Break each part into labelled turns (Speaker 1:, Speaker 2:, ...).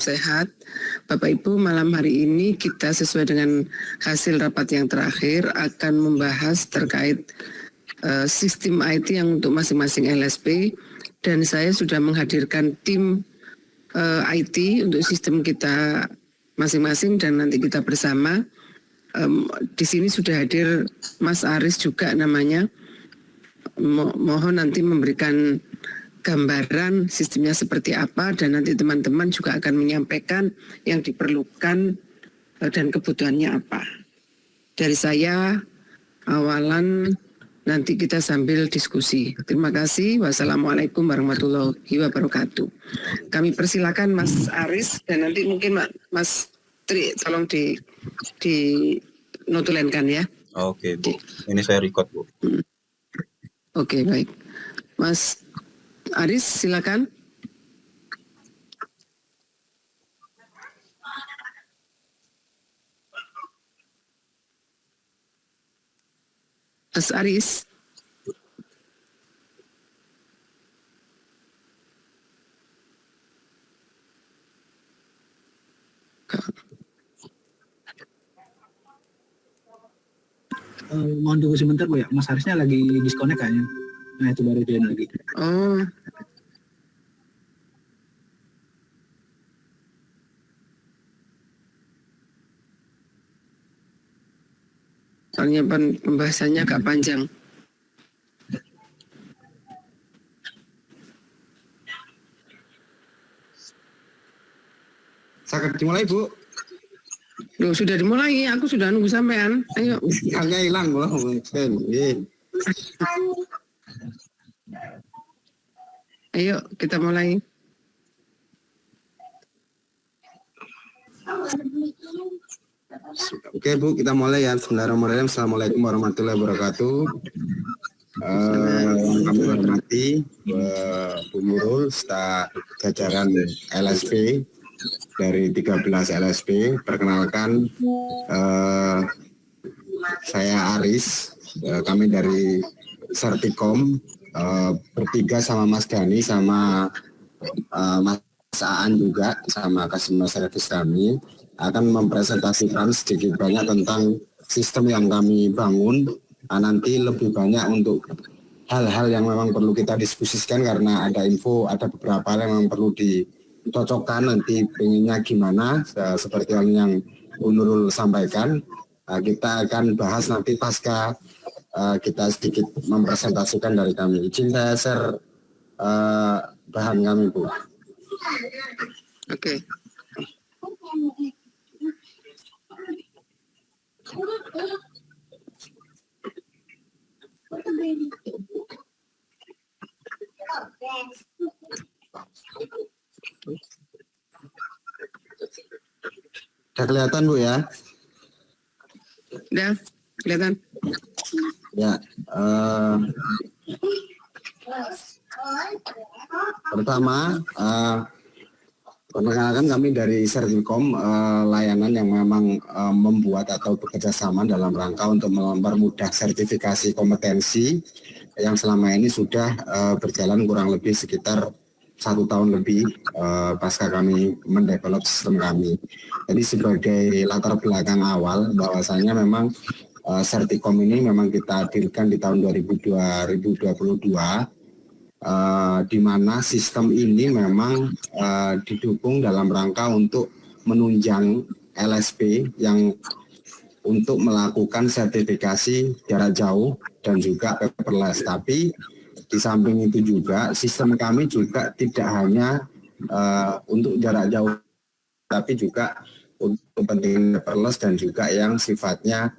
Speaker 1: sehat. Bapak Ibu, malam hari ini kita sesuai dengan hasil rapat yang terakhir akan membahas terkait sistem IT yang untuk masing-masing LSP, dan saya sudah menghadirkan tim IT untuk sistem kita masing-masing dan nanti kita bersama. Di sini sudah hadir Mas Aris juga namanya. Mohon nanti memberikan gambaran sistemnya seperti apa, dan nanti teman-teman juga akan menyampaikan yang diperlukan dan kebutuhannya apa. Dari saya awalan, nanti kita sambil diskusi. Terima kasih. Wassalamualaikum warahmatullahi wabarakatuh. Kami persilakan Mas Aris, dan nanti mungkin Mas Tri tolong di notulenkan ya.
Speaker 2: Oke Bu, ini saya record Bu.
Speaker 1: Oke, baik. Mas Aris, silakan. Mas Aris.
Speaker 3: Mohon tunggu sebentar Bu ya, Mas Arisnya lagi disconnect kayaknya. Nah itu baru join lagi.
Speaker 1: Oh. Soalnya pembahasannya agak panjang.
Speaker 4: Saya dimulai Bu.
Speaker 1: Loh, sudah dimulai, aku sudah nunggu sampean. Ayo.
Speaker 4: Sinyalnya hilang loh.
Speaker 1: Ayo, kita mulai.
Speaker 4: Oke Bu, kita mulai ya. Bismillahirrahmanirrahim. Assalamualaikum warahmatullahi wabarakatuh. Yang kami hormati Bu Nurul, staf jajaran LSP dari 13 LSP. Perkenalkan, saya Aris, kami dari Sertikom, bertiga sama Mas Dhani, sama Mas Aan juga, sama customer service kami, akan mempresentasikan sedikit banyak tentang sistem yang kami bangun. Nanti lebih banyak untuk hal-hal yang memang perlu kita diskusikan, karena ada info, ada beberapa hal yang memang perlu dicocokkan, nanti pengennya gimana, seperti yang Bu Nurul sampaikan. Kita akan bahas nanti pasca kita sedikit mempresentasikan dari kami. Izin saya share bahan kami Bu.
Speaker 1: Oke.
Speaker 4: Sudah kelihatan Bu ya?
Speaker 1: Udah, kelihatan.
Speaker 4: Ya. Pertama, perkenalkan kami dari Sertikom, layanan yang memang membuat atau bekerja sama dalam rangka untuk mempermudah sertifikasi kompetensi yang selama ini sudah berjalan kurang lebih sekitar 1 tahun lebih pasca kami mendevelop sistem kami. Jadi sebagai latar belakang awal, bahwasanya memang Sertikom ini memang kita hadirkan di tahun 2022, di mana sistem ini memang didukung dalam rangka untuk menunjang LSP yang untuk melakukan sertifikasi jarak jauh dan juga paperless. Tapi di samping itu juga sistem kami juga tidak hanya untuk jarak jauh, tapi juga untuk kepentingan paperless dan juga yang sifatnya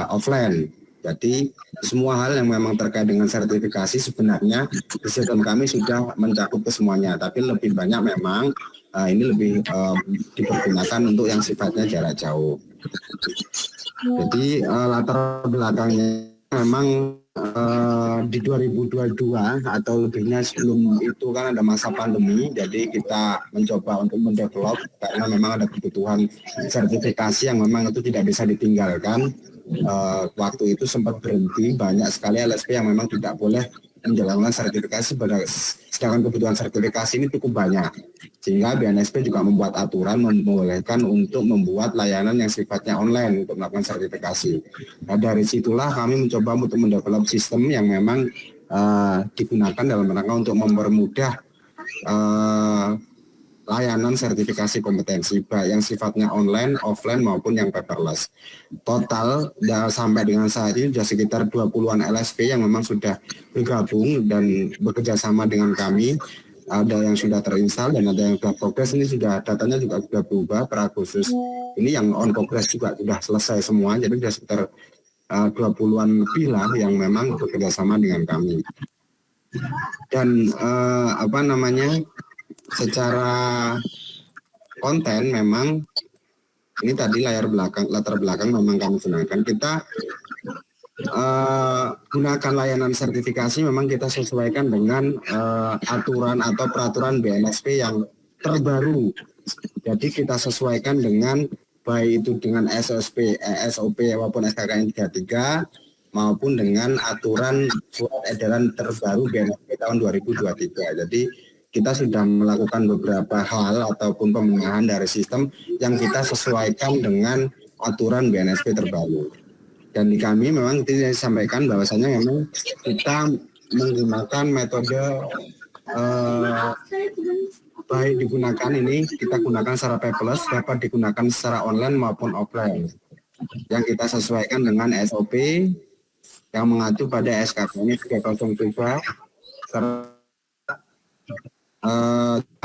Speaker 4: offline. Jadi semua hal yang memang terkait dengan sertifikasi sebenarnya sistem kami sudah mencakup ke semuanya, tapi lebih banyak memang ini lebih dipergunakan untuk yang sifatnya jarak jauh. Jadi latar belakangnya memang di 2022 atau lebihnya sebelum itu kan ada masa pandemi, jadi kita mencoba untuk mendevelop karena memang ada kebutuhan sertifikasi yang memang itu tidak bisa ditinggalkan. Waktu itu sempat berhenti, banyak sekali LSP yang memang tidak boleh menjalankan sertifikasi sedangkan kebutuhan sertifikasi ini cukup banyak. Sehingga BNSP juga membuat aturan membolehkan untuk membuat layanan yang sifatnya online untuk melakukan sertifikasi. Nah, dari situlah kami mencoba untuk mendevelop sistem yang memang digunakan dalam rangka untuk mempermudah layanan sertifikasi kompetensi baik yang sifatnya online, offline maupun yang paperless. Total sampai dengan saat ini sudah sekitar 20-an LSP yang memang sudah bergabung dan bekerja sama dengan kami. Ada yang sudah terinstal dan ada yang sudah progres. Ini sudah datanya juga sudah berubah per Agustus. Ini yang on progress juga sudah selesai semua. Jadi sudah sekitar 20-an lebih lah yang memang bekerja sama dengan kami. Dan secara konten memang ini tadi latar belakang memang kami gunakan. Kita gunakan layanan sertifikasi memang kita sesuaikan dengan aturan atau peraturan BNSP yang terbaru. Jadi kita sesuaikan dengan baik itu dengan SOP maupun SKKN 33 maupun dengan aturan surat edaran terbaru BNSP tahun 2023. Jadi kita sudah melakukan beberapa hal ataupun pembenahan dari sistem yang kita sesuaikan dengan aturan BNSP terbaru. Dan di kami memang itu disampaikan bahwasanya memang kita menggunakan metode baik digunakan ini kita gunakan secara paperless, dapat digunakan secara online maupun offline. Yang kita sesuaikan dengan SOP yang mengacu pada SKKN 303 serta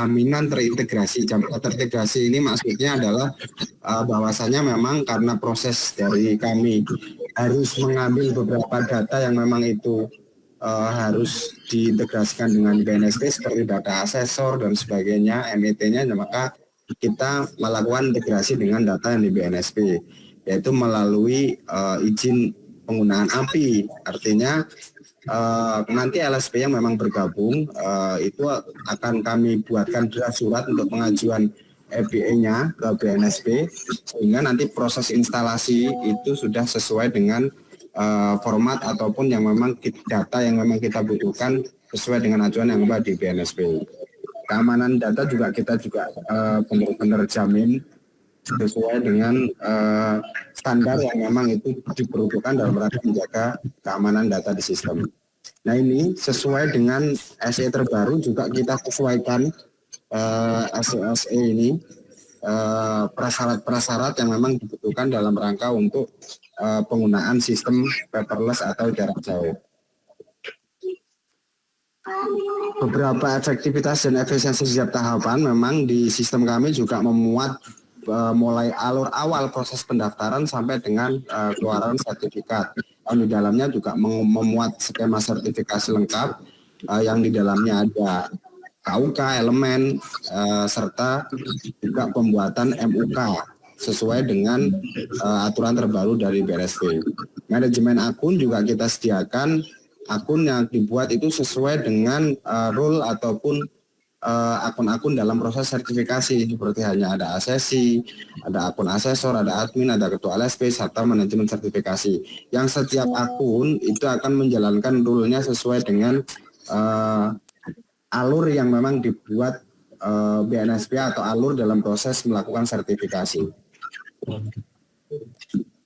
Speaker 4: jaminan terintegrasi. Jaminan terintegrasi ini maksudnya adalah bahwasanya memang karena proses dari kami harus mengambil beberapa data yang memang itu harus diintegrasikan dengan BNSP seperti data asesor dan sebagainya, MET-nya, maka kita melakukan integrasi dengan data yang di BNSP, yaitu melalui izin penggunaan API. Artinya nanti LSP yang memang bergabung itu akan kami buatkan draft surat untuk pengajuan EBE-nya ke BNSP sehingga nanti proses instalasi itu sudah sesuai dengan format ataupun yang memang data yang memang kita butuhkan sesuai dengan acuan yang ada di BNSP. Keamanan data juga kita benar-benar jamin sesuai dengan standar yang memang itu diperuntukkan dalam rangka menjaga keamanan data di sistem. Nah ini sesuai dengan SE terbaru juga kita sesuaikan SE ini prasyarat-prasyarat yang memang dibutuhkan dalam rangka untuk penggunaan sistem paperless atau jarak jauh. Beberapa efektivitas dan efisiensi setiap tahapan memang di sistem kami juga memuat mulai alur awal proses pendaftaran sampai dengan keluaran sertifikat. Di dalamnya juga memuat skema sertifikasi lengkap yang di dalamnya ada KUK, elemen, serta juga pembuatan MUK sesuai dengan aturan terbaru dari BNSP. Manajemen akun juga kita sediakan akun yang dibuat itu sesuai dengan rule ataupun akun-akun dalam proses sertifikasi seperti hanya ada asesi, ada akun asesor, ada admin, ada ketua LSP, serta manajemen sertifikasi. Yang setiap akun itu akan menjalankan rule-nya sesuai dengan alur yang memang dibuat BNSP atau alur dalam proses melakukan sertifikasi.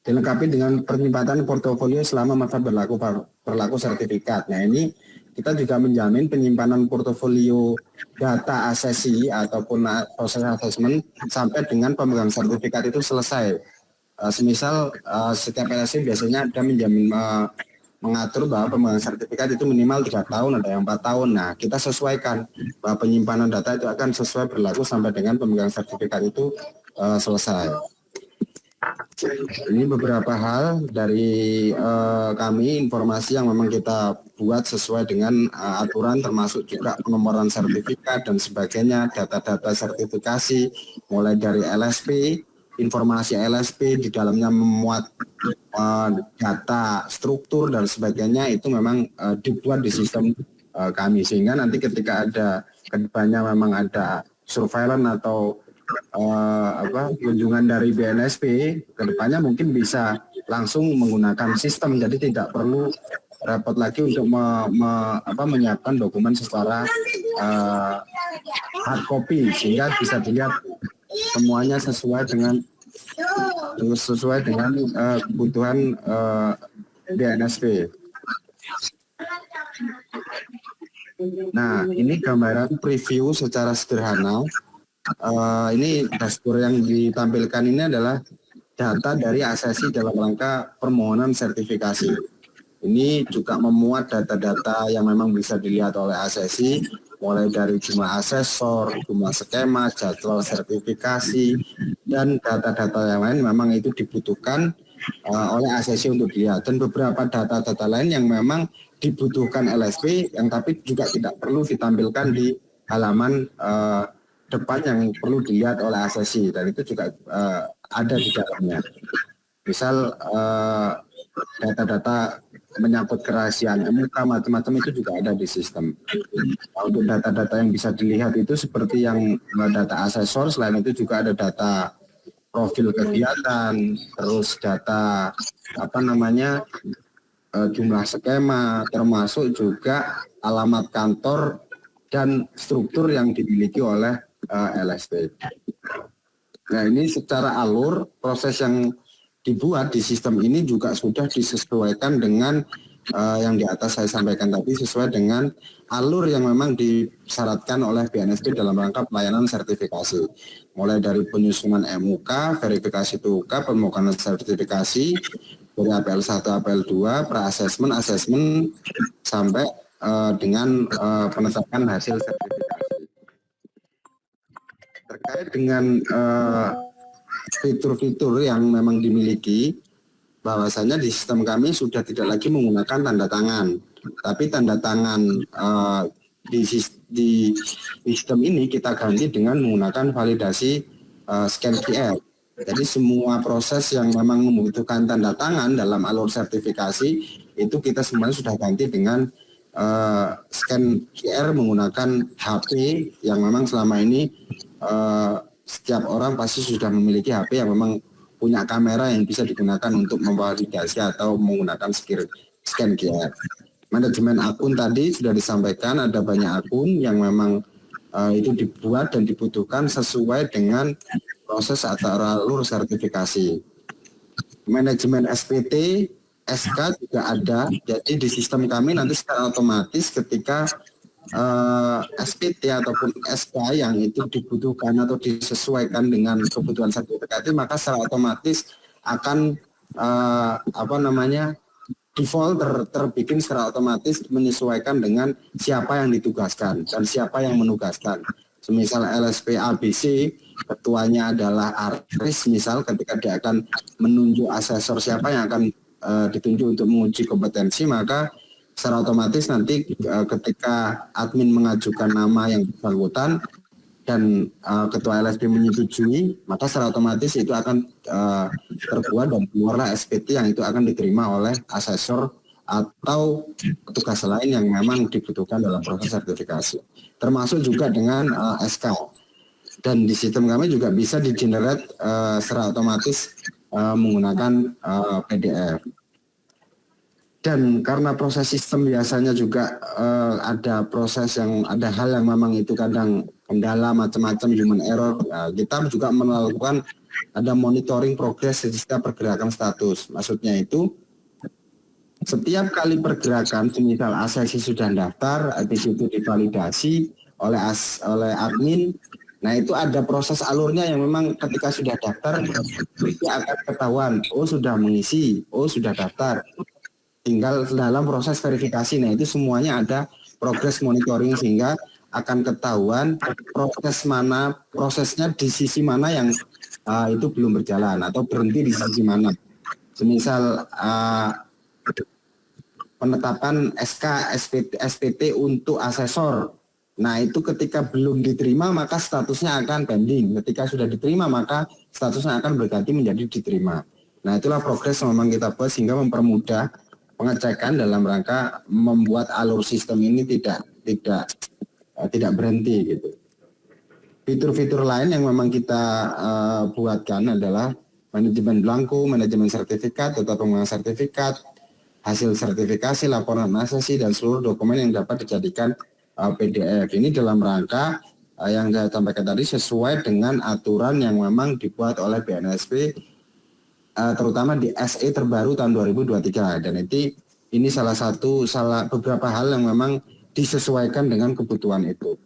Speaker 4: Dilengkapi dengan penyimpanan portofolio selama masa berlaku sertifikat. Nah ini kita juga menjamin penyimpanan portofolio data asesi ataupun proses assessment sampai dengan pemegang sertifikat itu selesai. Semisal setiap LSP biasanya ada menjamin mengatur bahwa pemegang sertifikat itu minimal 3 tahun, ada yang 4 tahun. Nah, kita sesuaikan bahwa penyimpanan data itu akan sesuai berlaku sampai dengan pemegang sertifikat itu selesai. Ini beberapa hal dari kami, informasi yang memang kita buat sesuai dengan aturan termasuk juga penomoran sertifikat dan sebagainya, data-data sertifikasi mulai dari LSP, informasi LSP di dalamnya memuat data struktur dan sebagainya itu memang dibuat di sistem kami sehingga nanti ketika ada kedepannya memang ada surveillance atau kunjungan dari BNSP kedepannya mungkin bisa langsung menggunakan sistem jadi tidak perlu repot lagi untuk menyiapkan dokumen secara hard copy sehingga bisa dilihat semuanya sesuai dengan kebutuhan BNSP. Nah, ini gambaran preview secara sederhana. Ini dashboard yang ditampilkan ini adalah data dari ASESI dalam rangka permohonan sertifikasi. Ini juga memuat data-data yang memang bisa dilihat oleh ASESI, mulai dari jumlah asesor, jumlah skema, jadwal sertifikasi, dan data-data yang lain memang itu dibutuhkan oleh ASESI untuk dilihat. Dan beberapa data-data lain yang memang dibutuhkan LSP yang tapi juga tidak perlu ditampilkan di halaman depan yang perlu dilihat oleh ASESI, dan itu juga ada di dalamnya. Misal data-data menyangkut kerahasiaan MUK macam-macam itu juga ada di sistem. Untuk data-data yang bisa dilihat itu seperti yang data asesor, selain itu juga ada data profil kegiatan, terus data jumlah skema, termasuk juga alamat kantor dan struktur yang dimiliki oleh LSP. Nah, ini secara alur proses yang dibuat di sistem ini juga sudah disesuaikan dengan yang di atas saya sampaikan tadi, sesuai dengan alur yang memang disyaratkan oleh BNSP dalam rangka pelayanan sertifikasi. Mulai dari penyusunan MUK, verifikasi TUK, permohonan sertifikasi, dari APL 1, APL 2, pra-assessment, assessment, sampai dengan penetapan hasil sertifikasi. Terkait dengan fitur-fitur yang memang dimiliki, bahwasanya di sistem kami sudah tidak lagi menggunakan tanda tangan, tapi tanda tangan di sistem ini kita ganti dengan menggunakan validasi scan QR. Jadi semua proses yang memang membutuhkan tanda tangan dalam alur sertifikasi itu kita semuanya sudah ganti dengan scan QR menggunakan HP yang memang selama ini setiap orang pasti sudah memiliki HP yang memang punya kamera yang bisa digunakan untuk memvalidasi atau menggunakan scan QR. Manajemen akun tadi sudah disampaikan, ada banyak akun yang memang itu dibuat dan dibutuhkan sesuai dengan proses atau alur sertifikasi. Manajemen SPT, SK juga ada, jadi di sistem kami nanti secara otomatis ketika SPT ataupun SK yang itu dibutuhkan atau disesuaikan dengan kebutuhan sertifikasi, maka secara otomatis akan default terbikin secara otomatis menyesuaikan dengan siapa yang ditugaskan dan siapa yang menugaskan. Semisal LSP ABC, ketuanya adalah Aris, misal ketika dia akan menunjuk asesor siapa yang akan ditunjuk untuk menguji kompetensi, maka secara otomatis nanti ketika admin mengajukan nama yang bersangkutan dan ketua LSP menyetujui, maka secara otomatis itu akan terbuat dan keluarlah SPT yang itu akan diterima oleh asesor atau petugas lain yang memang dibutuhkan dalam proses sertifikasi. Termasuk juga dengan SK. Dan di sistem kami juga bisa di-generate secara otomatis menggunakan PDF. Dan karena proses sistem biasanya juga ada hal yang memang itu kadang kendala macam-macam, human error, kita juga melakukan ada monitoring progres setiap pergerakan status. Maksudnya itu setiap kali pergerakan, semisal ASESI sudah daftar, habis itu divalidasi oleh admin. Nah, itu ada proses alurnya yang memang ketika sudah daftar itu akan ketahuan, oh sudah mengisi, oh sudah daftar. Tinggal dalam proses verifikasi. Nah, itu semuanya ada progres monitoring sehingga akan ketahuan prosesnya di sisi mana yang itu belum berjalan atau berhenti di sisi mana. Semisal penetapan SK SPT untuk asesor. Nah, itu ketika belum diterima maka statusnya akan pending. Ketika sudah diterima maka statusnya akan berganti menjadi diterima. Nah, itulah progres yang memang kita buat sehingga mempermudah pengecekan dalam rangka membuat alur sistem ini tidak berhenti gitu. Fitur-fitur lain yang memang kita buatkan adalah manajemen blanko, manajemen sertifikat, data pengembangan sertifikat, hasil sertifikasi, laporan asesi, dan seluruh dokumen yang dapat dijadikan PDF. Ini dalam rangka yang saya sampaikan tadi sesuai dengan aturan yang memang dibuat oleh BNSP, terutama di SE terbaru tahun 2023. Dan ini salah beberapa hal yang memang disesuaikan dengan kebutuhan itu.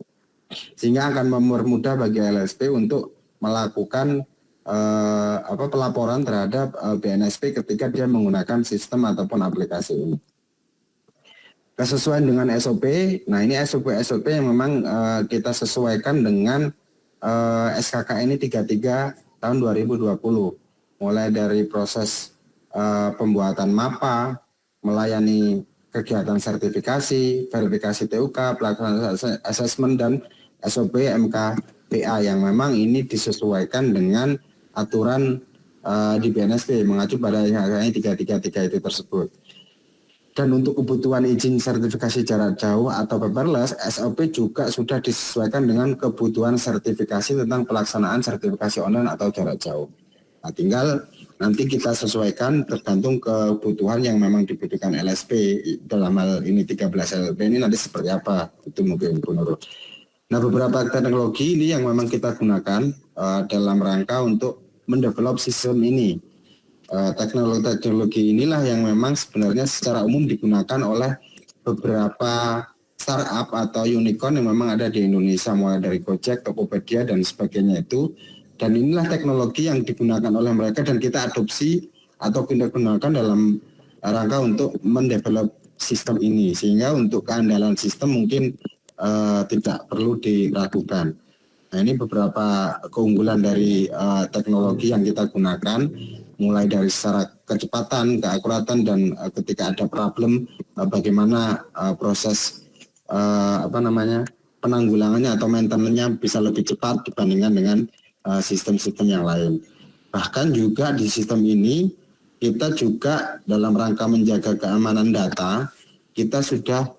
Speaker 4: Sehingga akan mempermudah bagi LSP untuk melakukan pelaporan terhadap BNSP ketika dia menggunakan sistem ataupun aplikasi ini. Kesesuaian dengan SOP, nah ini SOP yang memang kita sesuaikan dengan SKKN 33 tahun 2020. Mulai dari proses pembuatan MAPA, melayani kegiatan sertifikasi, verifikasi TUK, pelaksanaan asesmen, dan SOP MKPA yang memang ini disesuaikan dengan aturan di BNSP mengacu pada SKKN 333 itu tersebut. Dan untuk kebutuhan izin sertifikasi jarak jauh atau paperless, SOP juga sudah disesuaikan dengan kebutuhan sertifikasi tentang pelaksanaan sertifikasi online atau jarak jauh. Nah, tinggal nanti kita sesuaikan tergantung kebutuhan yang memang dibutuhkan LSP. Dalam hal ini 13 LSP ini nanti seperti apa, itu mungkin Bu Nurul. Nah, beberapa teknologi ini yang memang kita gunakan dalam rangka untuk mendevelop sistem ini. Teknologi inilah yang memang sebenarnya secara umum digunakan oleh beberapa startup atau unicorn yang memang ada di Indonesia, mulai dari Gojek, Tokopedia, dan sebagainya itu. Dan inilah teknologi yang digunakan oleh mereka dan kita adopsi atau kita gunakan dalam rangka untuk mendevelop sistem ini. Sehingga untuk keandalan sistem mungkin tidak perlu diragukan. Nah, ini beberapa keunggulan dari teknologi yang kita gunakan, mulai dari secara kecepatan, keakuratan, dan ketika ada problem bagaimana proses penanggulangannya atau maintenance-nya bisa lebih cepat dibandingkan dengan sistem-sistem yang lain. Bahkan juga di sistem ini kita juga dalam rangka menjaga keamanan data, kita sudah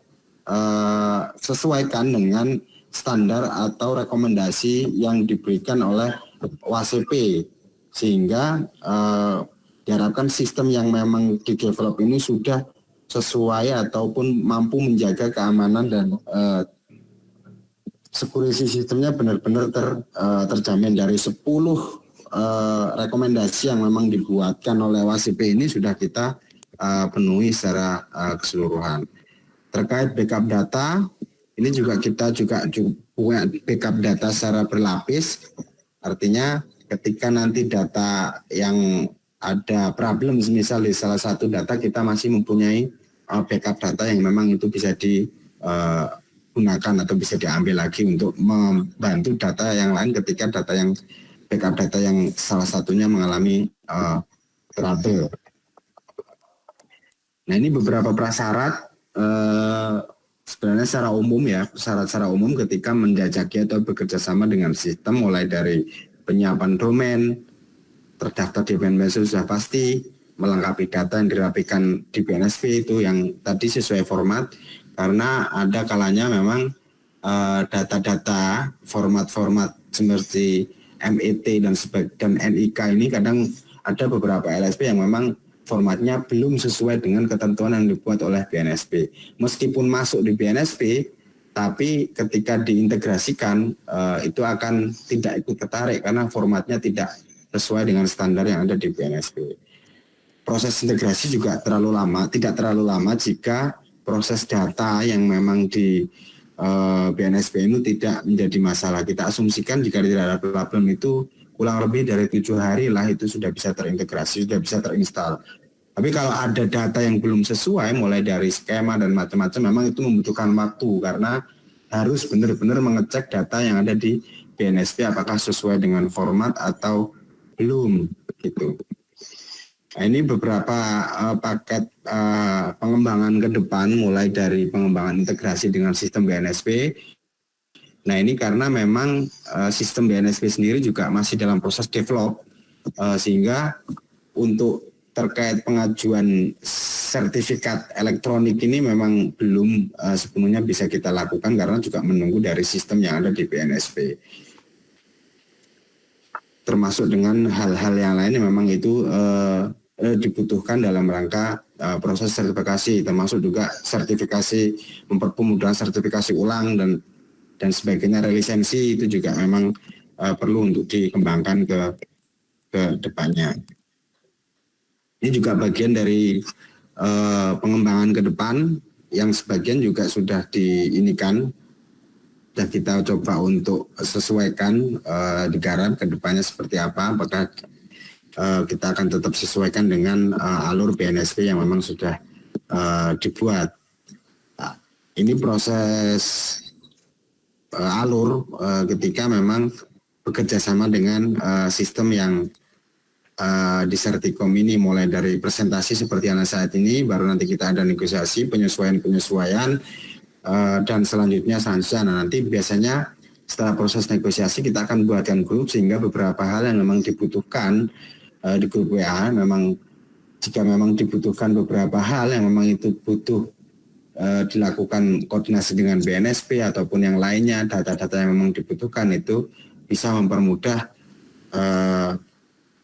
Speaker 4: sesuaikan dengan standar atau rekomendasi yang diberikan oleh WASP, sehingga diharapkan sistem yang memang di-develop ini sudah sesuai ataupun mampu menjaga keamanan dan security sistemnya benar-benar terjamin. Dari 10 rekomendasi yang memang dibuatkan oleh WASP ini sudah kita penuhi secara keseluruhan. Terkait backup data, ini juga kita punya backup data secara berlapis, artinya ketika nanti data yang ada problem, misal di salah satu data kita masih mempunyai backup data yang memang itu bisa digunakan atau bisa diambil lagi untuk membantu data yang lain ketika data yang backup data yang salah satunya mengalami trouble. Nah, ini beberapa prasyarat sebenarnya secara umum ya, syarat secara umum ketika menjajaki atau bekerja sama dengan sistem, mulai dari penyiapan domain, terdaftar di BNSP sudah pasti, melengkapi data yang dirapikan di BNSP itu yang tadi sesuai format, karena ada kalanya memang data-data format-format seperti MET dan NIK ini kadang ada beberapa LSP yang memang formatnya belum sesuai dengan ketentuan yang dibuat oleh BNSP. Meskipun masuk di BNSP, tapi ketika diintegrasikan itu akan tidak ikut tertarik karena formatnya tidak sesuai dengan standar yang ada di BNSP. Proses integrasi juga tidak terlalu lama jika proses data yang memang di BNSP ini tidak menjadi masalah. Kita asumsikan jika tidak ada problem itu kurang lebih dari 7 hari lah itu sudah bisa terintegrasi, sudah bisa terinstall. Tapi kalau ada data yang belum sesuai, mulai dari skema dan macam-macam, memang itu membutuhkan waktu karena harus benar-benar mengecek data yang ada di BNSP apakah sesuai dengan format atau belum, gitu. Nah, ini beberapa paket pengembangan ke depan, mulai dari pengembangan integrasi dengan sistem BNSP. Nah, ini karena memang sistem BNSP sendiri juga masih dalam proses develop, sehingga untuk terkait pengajuan sertifikat elektronik ini memang belum sepenuhnya bisa kita lakukan karena juga menunggu dari sistem yang ada di BNSP. Termasuk dengan hal-hal yang lain yang memang itu dibutuhkan dalam rangka proses sertifikasi, termasuk juga sertifikasi mempermudah sertifikasi ulang dan sebagainya, relisensi itu juga memang perlu untuk dikembangkan ke depannya. Ini juga bagian dari pengembangan ke depan yang sebagian juga sudah diinikan, sudah kita coba untuk sesuaikan, digarap ke depannya seperti apa, apakah kita akan tetap sesuaikan dengan alur BNSP yang memang sudah dibuat. Nah, ini proses alur ketika memang bekerja sama dengan sistem yang di Sertikom ini, mulai dari presentasi seperti yang saat ini, baru nanti kita ada negosiasi, penyesuaian, dan selanjutnya sanksi. Nah, nanti biasanya setelah proses negosiasi kita akan buatkan grup, sehingga beberapa hal yang memang dibutuhkan di grup WA, memang jika memang dibutuhkan beberapa hal yang memang itu butuh dilakukan koordinasi dengan BNSP ataupun yang lainnya, data-data yang memang dibutuhkan itu bisa mempermudah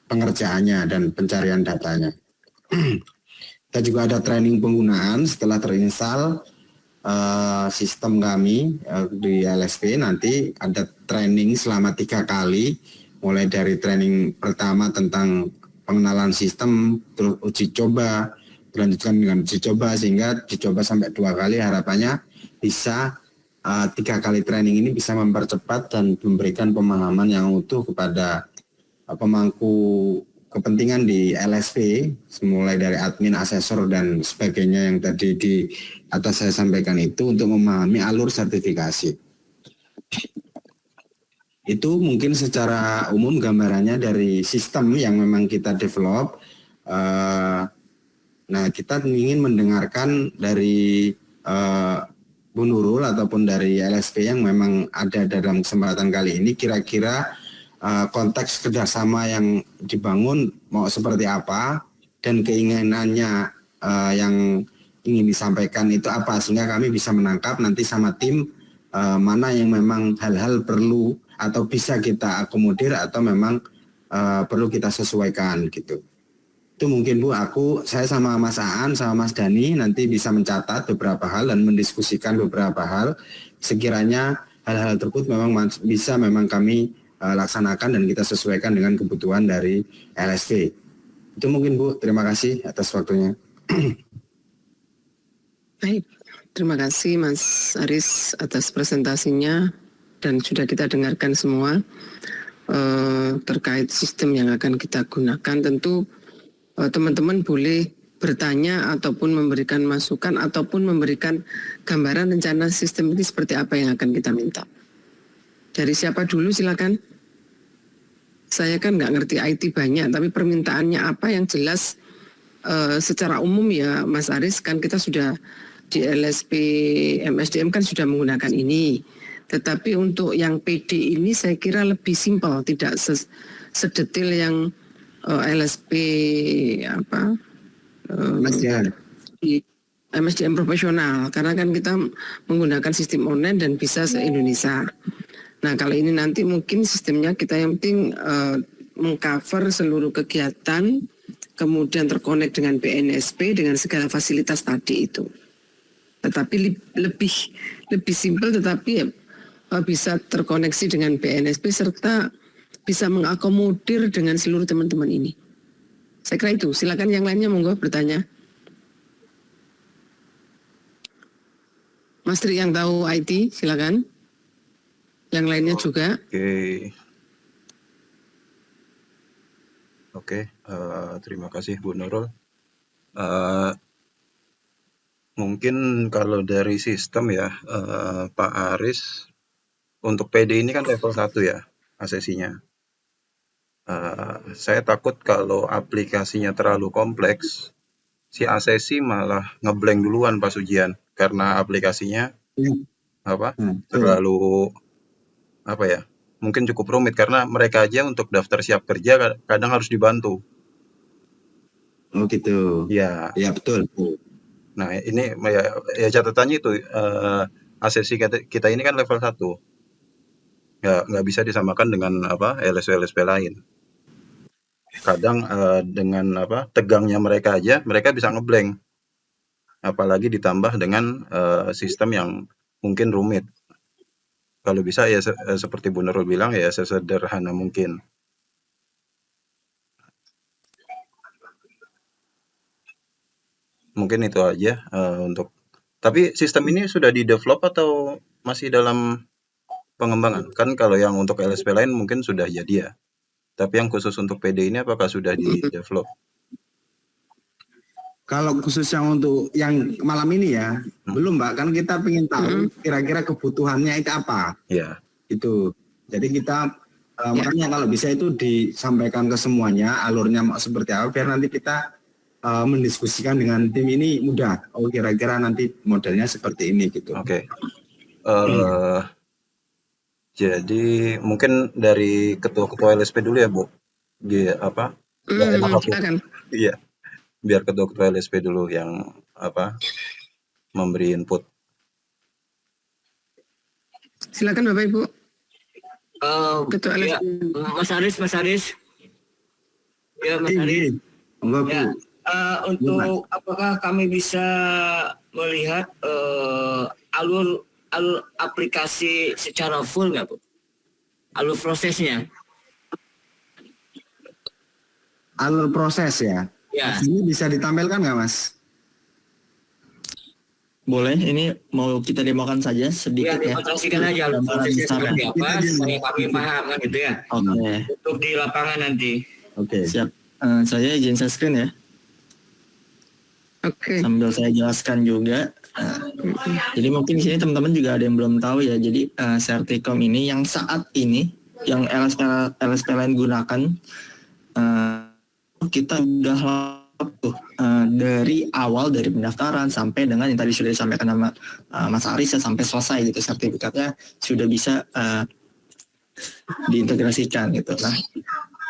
Speaker 4: pengerjaannya dan pencarian datanya. Kita juga ada training penggunaan setelah terinstall sistem kami di LSP. Nanti ada training selama 3 kali, mulai dari training pertama tentang pengenalan sistem, terus uji coba, dilanjutkan dengan uji coba, sehingga dicoba sampai 2 kali. Harapannya bisa 3 kali training ini bisa mempercepat dan memberikan pemahaman yang utuh kepada pemangku kepentingan di LSP, mulai dari admin, asesor, dan sebagainya yang tadi di atas saya sampaikan itu, untuk memahami alur sertifikasi. Itu mungkin secara umum gambarannya dari sistem yang memang kita develop. Nah, kita ingin mendengarkan dari Bu Nurul ataupun dari LSP yang memang ada dalam kesempatan kali ini, kira-kira konteks kerjasama yang dibangun mau seperti apa, dan keinginannya yang ingin disampaikan itu apa, sehingga kami bisa menangkap nanti sama tim mana yang memang hal-hal perlu atau bisa kita akomodir atau memang perlu kita sesuaikan gitu. Itu mungkin Bu, saya sama Mas Aan sama Mas Dani nanti bisa mencatat beberapa hal dan mendiskusikan beberapa hal. Sekiranya hal-hal tersebut memang bisa memang kami laksanakan dan kita sesuaikan dengan kebutuhan dari LSP. Itu mungkin Bu, terima kasih atas waktunya.
Speaker 1: Baik, terima kasih Mas Aris atas presentasinya, dan sudah kita dengarkan semua terkait sistem yang akan kita gunakan. Tentu teman-teman boleh bertanya ataupun memberikan masukan ataupun memberikan gambaran rencana sistem ini seperti apa yang akan kita minta. Dari siapa dulu silakan? Saya kan nggak ngerti IT banyak, tapi permintaannya apa yang jelas secara umum ya Mas Aris, kan kita sudah di LSP MSDM kan sudah menggunakan ini. Tetapi untuk yang PD ini saya kira lebih simpel, tidak sedetil yang LSP MSDM profesional, karena kan kita menggunakan sistem online dan bisa se-Indonesia. Nah, kalau ini nanti mungkin sistemnya kita yang penting mengcover seluruh kegiatan, kemudian terkonek dengan BNSP dengan segala fasilitas tadi itu. Tetapi lebih simpel, tetapi bisa terkoneksi dengan BNSP serta bisa mengakomodir dengan seluruh teman-teman ini. Saya kira itu. Silakan yang lainnya monggo bertanya. Mas Tri yang tahu IT, silakan. Yang lainnya juga.
Speaker 2: Oke, terima kasih Bu Nurul. Mungkin kalau dari sistem ya, Pak Aris, untuk PD ini kan level 1 ya, asesinya. Saya takut kalau aplikasinya terlalu kompleks, si asesi malah ngeblank duluan pas ujian, karena aplikasinya terlalu mungkin cukup rumit, karena mereka aja untuk daftar siap kerja kadang harus dibantu.
Speaker 4: Oh gitu.
Speaker 2: Ya
Speaker 4: betul.
Speaker 2: Nah ini ya catatannya itu, asesi kita ini kan level 1, nggak bisa disamakan dengan LSP lain. Kadang dengan tegangnya mereka aja, mereka bisa ngeblank apalagi ditambah dengan sistem yang mungkin rumit. Kalau bisa ya seperti Bu Nurul bilang ya sesederhana mungkin. Mungkin itu aja untuk. Tapi sistem ini sudah di-develop atau masih dalam pengembangan? Kan kalau yang untuk LSP lain mungkin sudah jadi ya. Tapi yang khusus untuk PD ini apakah sudah di-develop?
Speaker 4: Kalau khusus yang untuk yang malam ini ya, belum Mbak, kan kita ingin tahu kira-kira kebutuhannya itu apa.
Speaker 2: Ya.
Speaker 4: Itu. Jadi kita makanya kalau bisa itu disampaikan ke semuanya alurnya seperti apa biar nanti kita mendiskusikan dengan tim ini mudah. Oh kira-kira nanti modelnya seperti ini gitu.
Speaker 2: Oke. Jadi mungkin dari ketua-ketua LSP dulu ya Bu. Apa? Nggak enak aku.
Speaker 1: Silakan.
Speaker 2: Iya. Biar ketua-ketua LSP dulu yang memberi input.
Speaker 1: Silakan Bapak Ibu. Ketua
Speaker 5: Ya,
Speaker 1: LSP.
Speaker 5: Mas Aris. Ya, Mas Aris.
Speaker 4: Enggak, Bu.
Speaker 5: Ya, untuk apakah kami bisa melihat alur aplikasi secara full nggak, Bu? Alur prosesnya?
Speaker 4: Alur proses ya.
Speaker 5: Ya.
Speaker 4: Ini bisa ditampilkan nggak Mas?
Speaker 6: Boleh, ini mau kita demokan saja sedikit ya.
Speaker 5: Demonstrasikan aja alur prosesnya seperti apa, supaya kami paham kan gitu ya.
Speaker 6: Oke.
Speaker 5: Untuk di lapangan nanti.
Speaker 4: Oke.
Speaker 6: Siap. Saya izin share screen ya.
Speaker 1: Oke.
Speaker 6: Sambil saya jelaskan juga. Jadi mungkin di sini teman-teman juga ada yang belum tahu ya. Jadi Sertikom ini yang saat ini yang LSP lain gunakan, kita udah tuh dari awal dari pendaftaran sampai dengan yang tadi sudah disampaikan sama Mas Aris ya, sampai selesai gitu sertifikatnya sudah bisa diintegrasikan gitu.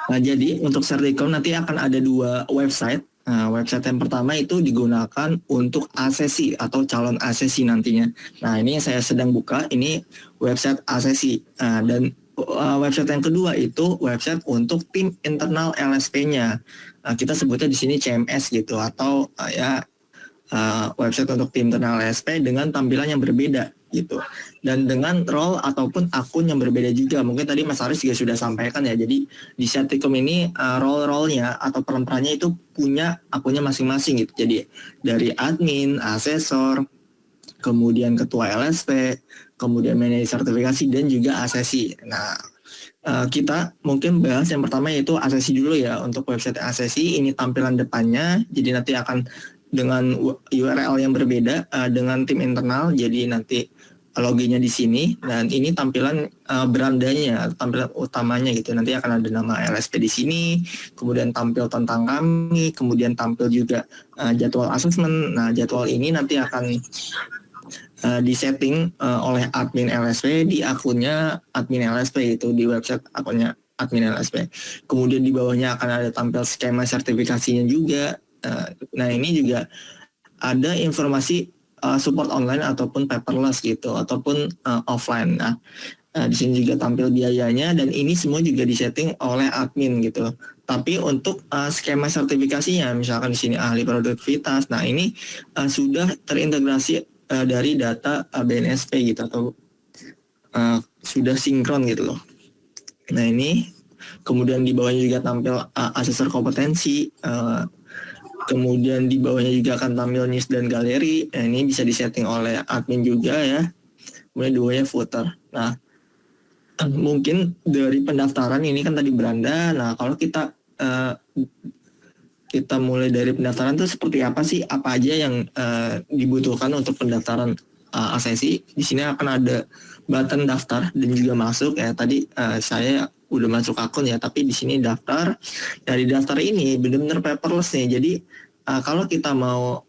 Speaker 6: Nah jadi untuk Sertikom nanti akan ada 2 website. Website yang pertama itu digunakan untuk asesi atau calon asesi nantinya. Nah ini yang saya sedang buka, ini website asesi. Dan website yang kedua itu website untuk tim internal LSP-nya. Kita sebutnya di sini CMS gitu, atau website untuk tim internal LSP dengan tampilan yang berbeda gitu, dan dengan role ataupun akun yang berbeda juga. Mungkin tadi Mas Aris juga sudah sampaikan ya. Jadi di Sertikom ini role-nya atau peran-perannya itu punya akunnya masing-masing gitu. Jadi dari admin, asesor, kemudian ketua LSP, kemudian manajer sertifikasi dan juga asesi. Nah, kita mungkin bahas yang pertama yaitu asesi dulu ya. Untuk website asesi ini tampilan depannya, jadi nanti akan dengan URL yang berbeda dengan tim internal. Jadi nanti loginnya di sini, dan ini tampilan berandanya, tampilan utamanya gitu. Nanti akan ada nama LSP di sini, kemudian tampil tentang kami, kemudian tampil juga jadwal asesmen. Nah, jadwal ini nanti akan disetting oleh admin LSP di akunnya admin LSP, itu di website akunnya admin LSP. Kemudian di bawahnya akan ada tampil skema sertifikasinya juga. Nah ini juga ada informasi support online ataupun paperless gitu, ataupun offline. Nah di sini juga tampil biayanya, dan ini semua juga disetting oleh admin gitu. Tapi untuk skema sertifikasinya, misalkan di sini ahli produktivitas, nah ini sudah terintegrasi dari data BNSP gitu, atau sudah sinkron gitu loh. Nah ini kemudian di bawahnya juga tampil asesor kompetensi. Kemudian di bawahnya juga akan tampil news dan galeri. Nah, ini bisa disetting oleh admin juga ya. Kemudian di bawahnya footer. Nah, mungkin dari pendaftaran ini kan tadi beranda. Nah, kalau kita mulai dari pendaftaran itu seperti apa sih? Apa aja yang dibutuhkan untuk pendaftaran asesi? Di sini akan ada button daftar dan juga masuk ya. Tadi saya udah masuk akun ya, tapi di sini daftar. Dari daftar ini benar-benar paperless nih. Jadi kalau kita mau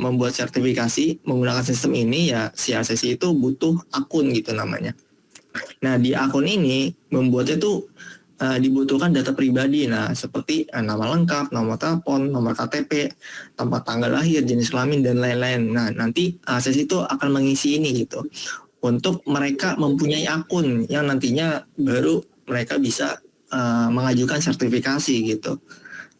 Speaker 6: membuat sertifikasi menggunakan sistem ini ya, si asesi itu butuh akun gitu namanya. Nah di akun ini membuatnya tuh dibutuhkan data pribadi. Nah seperti nama lengkap, nomor telepon, nomor KTP, tempat tanggal lahir, jenis kelamin dan lain-lain. Nah nanti asesi itu akan mengisi ini gitu, untuk mereka mempunyai akun yang nantinya baru mereka bisa mengajukan sertifikasi gitu.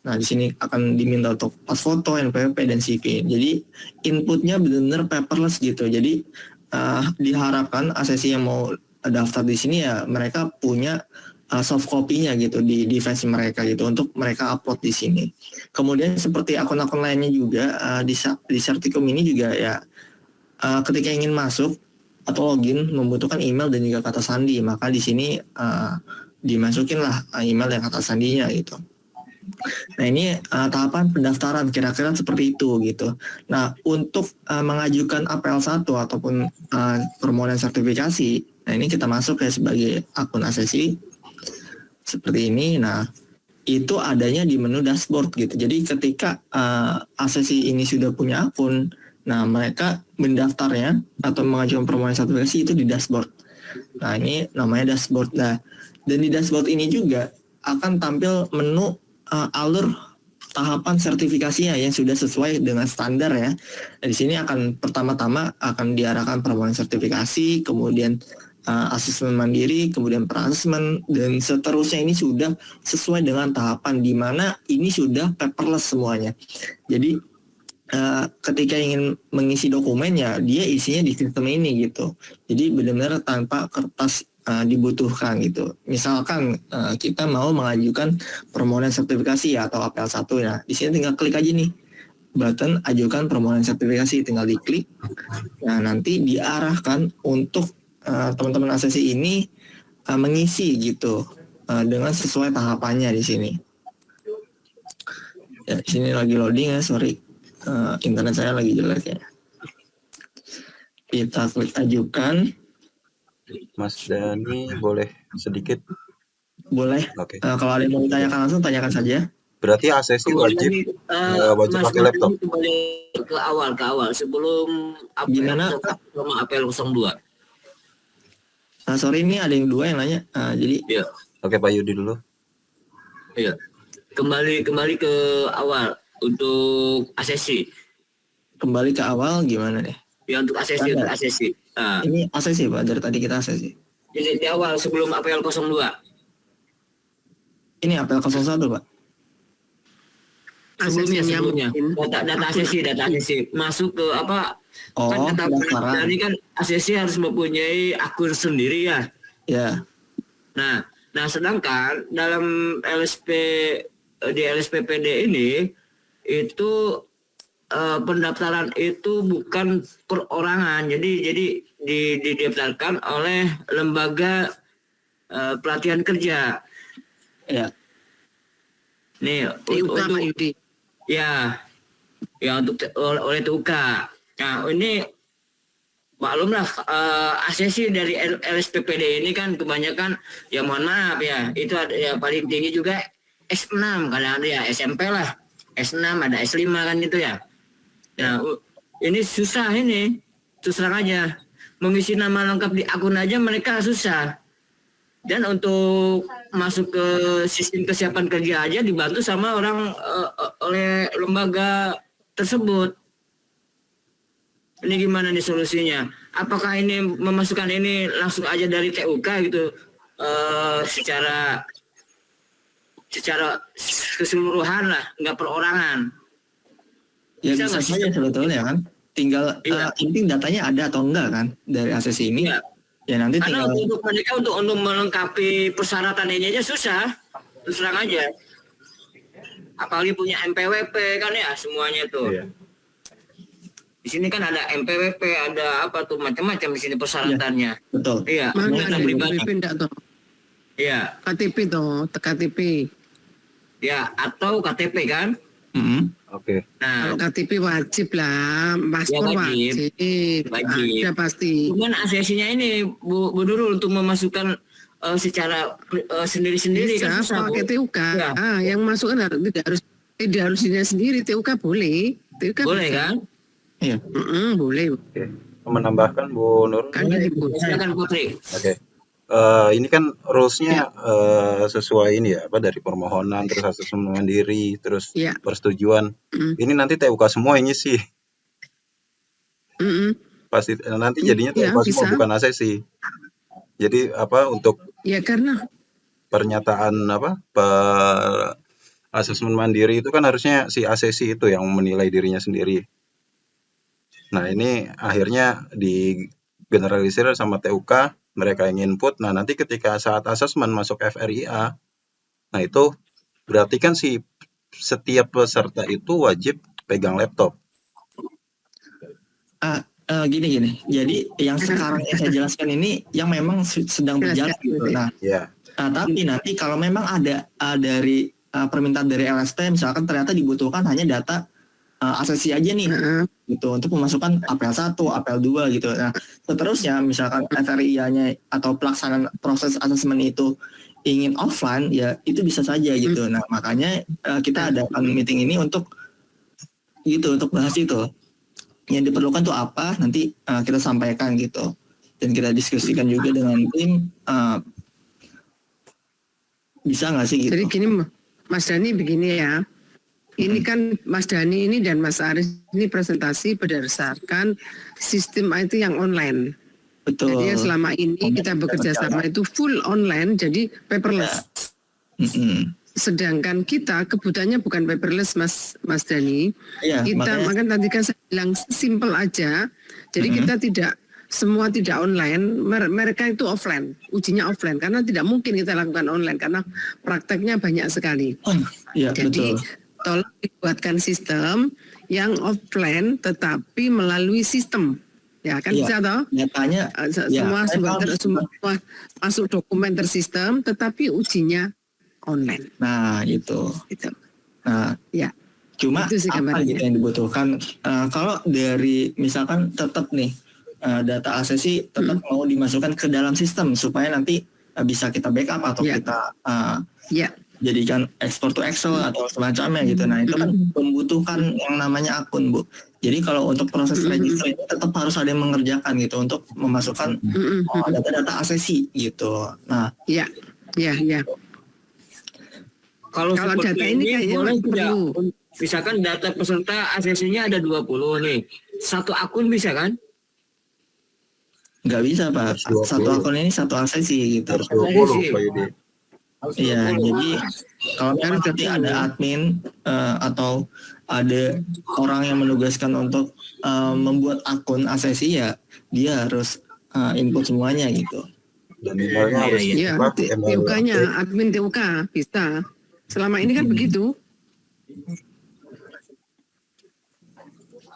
Speaker 6: Nah, di sini akan diminta untuk pas foto, NPWP, dan CV. Jadi, inputnya benar-benar paperless gitu. Jadi, diharapkan asesi yang mau daftar di sini ya mereka punya soft copy-nya gitu di device mereka gitu untuk mereka upload di sini. Kemudian seperti akun-akun lainnya juga di Certicom ini juga ya ketika ingin masuk atau login membutuhkan email dan juga kata sandi. Maka di sini dimasukinlah email dan kata sandinya gitu. Nah ini tahapan pendaftaran kira-kira seperti itu gitu. Nah untuk mengajukan APL 1 ataupun permohonan sertifikasi, nah ini kita masuk ya sebagai akun asesi seperti ini. Nah itu adanya di menu dashboard gitu. Jadi ketika asesi ini sudah punya akun, nah mereka mendaftarnya atau mengajukan permohonan sertifikasi itu di dashboard. Nah ini namanya dashboard. Nah dan di dashboard ini juga akan tampil menu alur tahapan sertifikasinya yang sudah sesuai dengan standar ya. Nah, di sini akan pertama-tama akan diarahkan permohonan sertifikasi, kemudian asesmen mandiri, kemudian perasesmen, dan seterusnya ini sudah sesuai dengan tahapan di mana ini sudah paperless semuanya. Jadi ketika ingin mengisi dokumen ya dia isinya di sistem ini gitu. Jadi benar-benar tanpa kertas dibutuhkan gitu. Misalkan kita mau mengajukan permohonan sertifikasi ya, atau APL 1 ya. Di sini tinggal klik aja nih button ajukan permohonan sertifikasi, tinggal diklik. Nah, nanti diarahkan untuk teman-teman asesi ini mengisi gitu dengan sesuai tahapannya di sini. Ya, di sini lagi loading ya, sorry. Internet saya lagi jelek ya. Kita klik ajukan.
Speaker 2: Mas Dani boleh sedikit?
Speaker 6: Boleh.
Speaker 2: Oke.
Speaker 6: Kalau ada yang mau ditanyakan langsung tanyakan saja.
Speaker 2: Berarti asesi wajib
Speaker 5: Mas
Speaker 2: pakai laptop.
Speaker 5: Kembali ke awal sebelum
Speaker 6: Gimana?
Speaker 5: sama APL 02.
Speaker 6: Sorry ini ada yang dua yang nanya. Jadi
Speaker 5: Iya.
Speaker 2: Oke, Pak Yudi dulu.
Speaker 5: Iya. Kembali ke awal untuk asesi.
Speaker 6: kembali ke awal gimana nih?
Speaker 5: Ya untuk asesi. Nah,
Speaker 6: Ini asesi Pak, dari tadi kita asesi.
Speaker 5: jadi di awal sebelum APL 02.
Speaker 6: Ini APL 01 Pak.
Speaker 5: Sebelumnya. Data asesi masuk ke apa?
Speaker 6: Oh,
Speaker 5: Kan kata
Speaker 6: pendaftaran.
Speaker 5: tadi kan asesi harus mempunyai akun sendiri ya.
Speaker 6: Ya,
Speaker 5: Nah, sedangkan dalam di LSPPD ini itu pendaftaran itu bukan perorangan, jadi didaftarkan oleh lembaga pelatihan kerja.
Speaker 6: ya.
Speaker 5: Nih
Speaker 1: TUK Pak
Speaker 5: untuk
Speaker 1: Yudi.
Speaker 5: ya untuk oleh TUK. Nah ini maklumlah asesi dari LSPPD ini kan kebanyakan ya mohon maaf ya itu ada ya paling tinggi juga S6, kadang ada ya SMP lah S6, ada S5 kan itu ya. Nah ini susah, ini terus terang aja mengisi nama lengkap di akun aja mereka susah, dan untuk masuk ke sistem kesiapan kerja aja dibantu sama orang oleh lembaga tersebut. Ini gimana nih solusinya? Apakah ini memasukkan ini langsung aja dari TUK gitu, secara keseluruhan lah, nggak perorangan?
Speaker 6: Ya
Speaker 5: Bisa
Speaker 6: bisa
Speaker 5: nggak
Speaker 6: saja sebetulnya kan. Tinggal
Speaker 5: Iya.
Speaker 6: penting datanya ada atau enggak kan dari asesi ini.
Speaker 5: Iya.
Speaker 6: Ya nanti
Speaker 5: Karena
Speaker 6: tinggal
Speaker 5: untuk mereka untuk melengkapi persyaratan ini aja susah, terus terang aja. Apalagi punya MPWP kan ya semuanya tuh.
Speaker 2: Iya.
Speaker 5: Di sini kan ada MPWP, ada apa tuh macam-macam di sini persyaratannya.
Speaker 6: betul.
Speaker 5: Iya.
Speaker 1: Mana
Speaker 5: Data
Speaker 1: ada
Speaker 5: pribadi.
Speaker 1: KTP enggak toh?
Speaker 5: Iya.
Speaker 1: KTP toh, KTP.
Speaker 5: Ya atau KTP kan.
Speaker 6: Mm-mm.
Speaker 2: Oke.
Speaker 5: Nah,
Speaker 1: Kalau KTP wajib lah, paspor
Speaker 5: Ya, wajib.
Speaker 1: wajib. Ada pasti.
Speaker 5: cuman asesinya ini Bu Nurul untuk memasukkan secara sendiri-sendiri kan
Speaker 1: Bisa
Speaker 5: susah, Bu.
Speaker 1: pakai TUK.
Speaker 5: Ya.
Speaker 1: Yang masuk kan tidak harus dirinya sendiri. TUK boleh. TUK
Speaker 5: Boleh
Speaker 1: bisa.
Speaker 5: kan?
Speaker 6: Iya.
Speaker 1: Boleh.
Speaker 2: Oke. Menambahkan Bu Nur.
Speaker 1: Kan disebut.
Speaker 5: Silakan Putri.
Speaker 2: Oke. Ini kan rules-nya sesuai ini ya, apa dari permohonan, terus asesmen mandiri, terus
Speaker 1: Ya.
Speaker 2: persetujuan.
Speaker 1: Mm.
Speaker 2: Ini nanti TUK semua yang ngisi. Pasti nanti jadinya
Speaker 1: Iya,
Speaker 2: TUK semua
Speaker 1: bisa.
Speaker 2: bukan asesi. Jadi apa untuk
Speaker 1: Ya karena
Speaker 2: pernyataan apa asesmen mandiri itu kan harusnya si asesi itu yang menilai dirinya sendiri. Nah, ini akhirnya digeneralisir sama TUK, mereka yang input. Nah, nanti ketika saat asesmen masuk FRIA, nah itu berarti kan si setiap peserta itu wajib pegang laptop.
Speaker 6: Gini. Jadi yang sekarang yang saya jelaskan ini yang memang sedang berjalan gitu. Nah,
Speaker 2: Ya,
Speaker 6: tapi nanti kalau memang ada dari permintaan dari LSP, misalkan ternyata dibutuhkan hanya data asesi aja nih, gitu, untuk memasukkan APL 1, APL 2 gitu. Nah, seterusnya misalkan FRIA-nya atau pelaksanaan proses asesmen itu ingin offline, ya itu bisa saja gitu. Nah, makanya kita adakan meeting ini untuk bahas itu. Yang diperlukan tuh apa, nanti kita sampaikan gitu. Dan kita diskusikan juga dengan tim, bisa nggak sih gitu.
Speaker 1: Jadi gini Mas Dhani, begini ya. Ini kan Mas Dhani ini dan Mas Aris ini presentasi berdasarkan sistem IT yang online.
Speaker 6: Betul.
Speaker 1: Jadi selama ini kita bekerja sama itu full online, jadi paperless. Sedangkan kita kebutuhannya bukan paperless, Mas Dhani.
Speaker 6: Iya,
Speaker 1: Kita makan tadi kan saya bilang simple aja. Jadi kita semua tidak online, mereka itu offline, ujinya offline karena tidak mungkin kita lakukan online karena prakteknya banyak sekali.
Speaker 6: Iya,
Speaker 1: Jadi
Speaker 6: betul.
Speaker 1: tolong dibuatkan sistem yang offline tetapi melalui sistem. Ya kan
Speaker 6: Iya.
Speaker 1: bisa toh?
Speaker 6: Nyatanya
Speaker 1: Semua
Speaker 6: ya,
Speaker 1: semua masuk dokumen tersistem tetapi ujinya online.
Speaker 6: Nah, itu.
Speaker 1: Gitu.
Speaker 6: Nah,
Speaker 1: Ya.
Speaker 6: cuma
Speaker 1: Itu sih
Speaker 6: apa
Speaker 1: gambarnya.
Speaker 6: gitu yang dibutuhkan? Kalau dari misalkan tetap nih data asesi tetap mau dimasukkan ke dalam sistem supaya nanti bisa kita backup atau
Speaker 1: Ya.
Speaker 6: kita
Speaker 1: Ya.
Speaker 6: jadikan ekspor to Excel atau semacamnya gitu. Nah, itu kan membutuhkan yang namanya akun, Bu. Jadi kalau untuk proses register ini tetap harus ada yang mengerjakan gitu untuk memasukkan data-data asesi gitu. Nah,
Speaker 1: Ya.
Speaker 5: Kalau
Speaker 1: Kalau
Speaker 5: seperti
Speaker 1: data ini kayaknya
Speaker 5: boleh
Speaker 1: masih
Speaker 5: tidak?
Speaker 1: perlu.
Speaker 5: Misalkan data peserta asesinya ada 20 nih. Satu akun bisa kan?
Speaker 6: nggak bisa, Pak.
Speaker 2: Harus 20.
Speaker 6: Satu akun ini satu asesi gitu.
Speaker 2: harus 20 Pak Yudi.
Speaker 6: Iya, jadi kalau memang nanti ada admin atau ada orang yang menugaskan untuk membuat akun asesi, ya dia harus input semuanya gitu.
Speaker 2: Dan emailnya harus
Speaker 1: Ya, TUK-nya, admin TUK bisa. Selama ini kan begitu.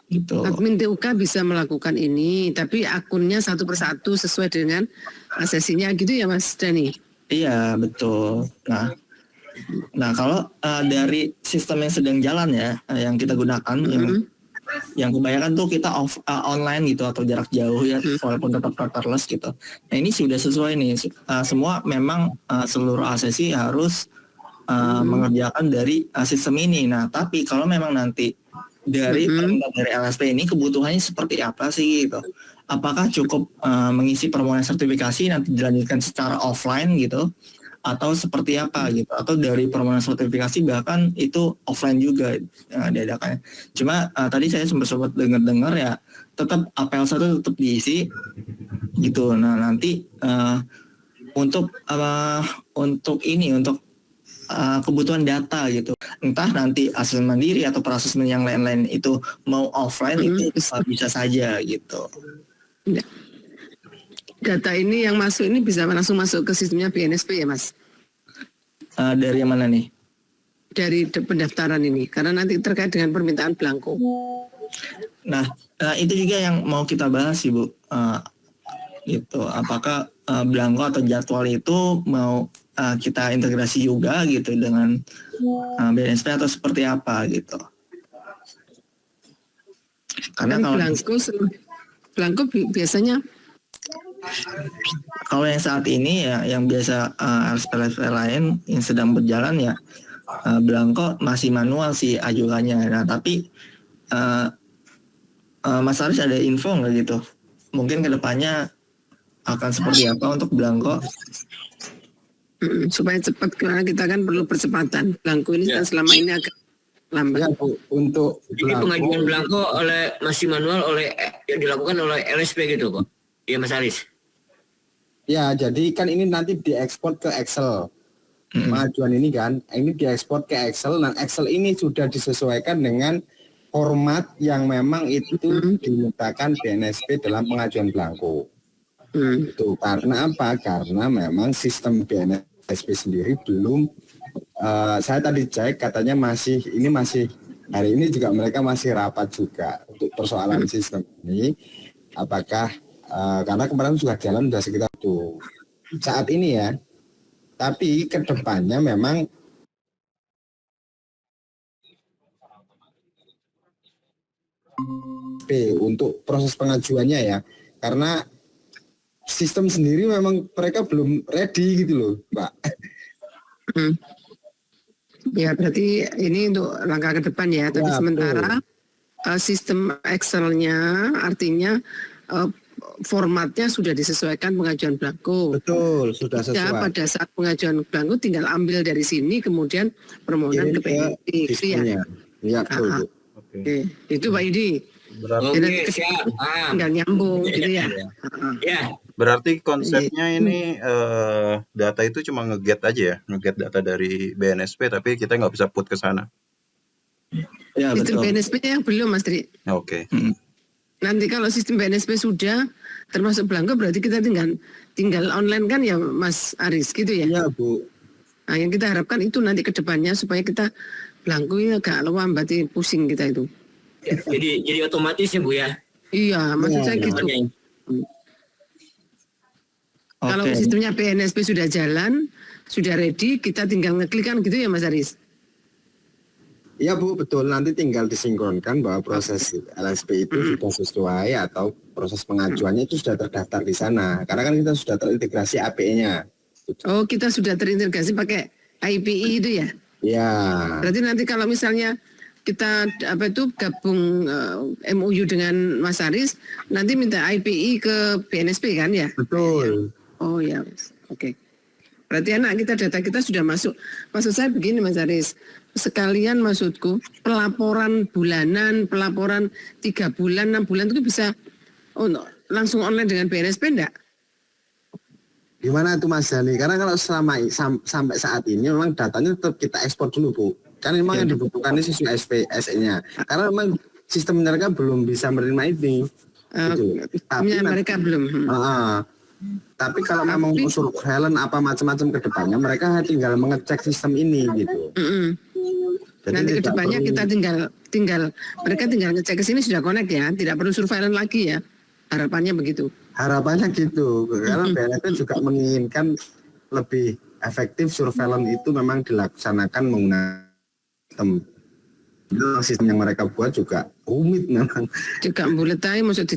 Speaker 6: Gitu.
Speaker 1: Admin TUK bisa melakukan ini, tapi akunnya satu persatu sesuai dengan asesinya gitu ya Mas Dhani?
Speaker 6: Iya, betul. Nah kalau dari sistem yang sedang jalan ya, yang kita gunakan, yang kebanyakan tuh kita online gitu atau jarak jauh ya, walaupun tetap paperless gitu. Nah ini sudah sesuai nih, semua memang seluruh asesi harus mengerjakan dari sistem ini. Nah tapi kalau memang nanti dari permintaan dari LSP ini kebutuhannya seperti apa sih gitu? Apakah cukup mengisi permohonan sertifikasi nanti dilanjutkan secara offline gitu, atau seperti apa gitu, atau dari permohonan sertifikasi bahkan itu offline juga diadakannya. Cuma tadi saya sempat dengar ya tetap APL 1 tetap diisi gitu. Nah nanti untuk kebutuhan data gitu, entah nanti asesmen mandiri atau prasesmen yang lain-lain itu mau offline itu bisa saja gitu.
Speaker 1: Data ini yang masuk ini bisa langsung masuk ke sistemnya BNSP ya Mas?
Speaker 6: Dari yang mana nih?
Speaker 1: Dari pendaftaran ini, karena nanti terkait dengan permintaan belangko.
Speaker 6: Nah, itu juga yang mau kita bahas sih Bu. Gitu, apakah belangko atau jadwal itu mau kita integrasi juga gitu dengan BNSP atau seperti apa gitu? Karena
Speaker 1: Kan belangko biasanya
Speaker 6: kalau yang saat ini ya yang biasa LSP lain yang sedang berjalan ya belangko masih manual sih ajukannya. Nah tapi Mas Aris ada info nggak gitu? Mungkin kedepannya akan seperti apa untuk belangko?
Speaker 1: supaya cepat, karena kita kan perlu percepatan. Belangko ini kan selama ini agak lambat.
Speaker 4: Ya Bu, untuk
Speaker 5: Jadi pengajuan belangko masih manual yang dilakukan oleh LSP gitu kok. Iya Mas Aris.
Speaker 4: Ya, jadi kan ini nanti diekspor ke Excel. pengajuan ini kan, ini diekspor ke Excel. Nah, Excel ini sudah disesuaikan dengan format yang memang itu dimintakan BNSP dalam pengajuan belangko. Itu karena apa? Karena memang sistem BNSP sendiri belum, saya tadi cek katanya masih hari ini juga mereka masih rapat juga untuk persoalan sistem ini. Apakah karena kemarin sudah jalan sudah sekitar itu saat ini ya. Tapi kedepannya memang untuk proses pengajuannya ya, karena sistem sendiri memang mereka belum ready gitu loh, Mbak.
Speaker 1: Ya berarti ini untuk langkah ke depan ya. Tapi
Speaker 4: Ya,
Speaker 1: sementara sistem Excel-nya artinya formatnya sudah disesuaikan pengajuan belangko.
Speaker 4: Betul, sudah
Speaker 1: Ya,
Speaker 4: sesuai.
Speaker 1: pada saat pengajuan belangko tinggal ambil dari sini kemudian permohonan ke PNP itu ya.
Speaker 4: sistemnya. Ya, betul. Bu.
Speaker 2: Oke.
Speaker 1: Oke, itu Pak Idi.
Speaker 2: Berarti
Speaker 5: Oke,
Speaker 1: Jadi
Speaker 5: siap.
Speaker 1: tinggal nyambung gitu ya.
Speaker 5: Ya,
Speaker 2: berarti konsepnya ini data itu cuma nge-get aja ya, nge-get data dari BNSP tapi kita nggak bisa put ke sana.
Speaker 6: Ya
Speaker 1: Sistem
Speaker 6: betul.
Speaker 1: BNSP-nya yang belum Mas Tri.
Speaker 2: Oke.
Speaker 1: Nanti kalau sistem BNSP sudah termasuk belangko berarti kita tinggal online kan ya Mas Aris gitu ya.
Speaker 4: Ya, Bu.
Speaker 1: Nah, yang kita harapkan itu nanti ke depannya supaya kita belangko ini agak lewat berarti pusing kita itu.
Speaker 5: jadi otomatis ya Bu ya.
Speaker 1: Iya, maksud saya gitu. Kalau
Speaker 6: Oke.
Speaker 1: sistemnya BNSP sudah jalan, sudah ready, kita tinggal ngeklik kan gitu ya Mas Aris.
Speaker 4: Ya, Bu, betul. Nanti tinggal disinkronkan bahwa proses LSP itu sudah sesuai atau proses pengajuannya itu sudah terdaftar di sana. Karena kan kita sudah terintegrasi API-nya.
Speaker 1: Oh, kita sudah terintegrasi pakai IPI itu ya.
Speaker 4: Ya,
Speaker 1: Berarti nanti kalau misalnya kita gabung MOU dengan Mas Aris, nanti minta IPI ke BNSP kan ya?
Speaker 4: betul.
Speaker 1: Oh ya, oke. Berarti data kita sudah masuk. Maksud saya begini Mas Aris, sekalian maksudku pelaporan bulanan, pelaporan 3 bulan, 6 bulan itu bisa langsung online dengan BNSP enggak?
Speaker 4: Gimana itu Mas Dhani? Karena kalau sampai saat ini memang datanya tetap kita ekspor dulu, Bu. Kan memang yang dibutuhkan ini sesuai SPSE-nya. Karena memang sistem mereka belum bisa menerima ini. Gitu.
Speaker 1: Mereka belum.
Speaker 4: Tapi kalau memang surveillance apa macam-macam ke depannya, mereka tinggal mengecek sistem ini gitu. Jadi
Speaker 1: Nanti ke
Speaker 4: tidak
Speaker 1: depannya
Speaker 4: perlu-
Speaker 1: kita mereka tinggal ngecek ke sini sudah connect ya, tidak perlu surveillance lagi ya. Harapannya begitu.
Speaker 4: Harapannya gitu, karena BNSP juga menginginkan lebih efektif surveillance itu memang dilaksanakan menggunakan sistem yang mereka buat juga rumit memang.
Speaker 1: Juga bulet aja maksud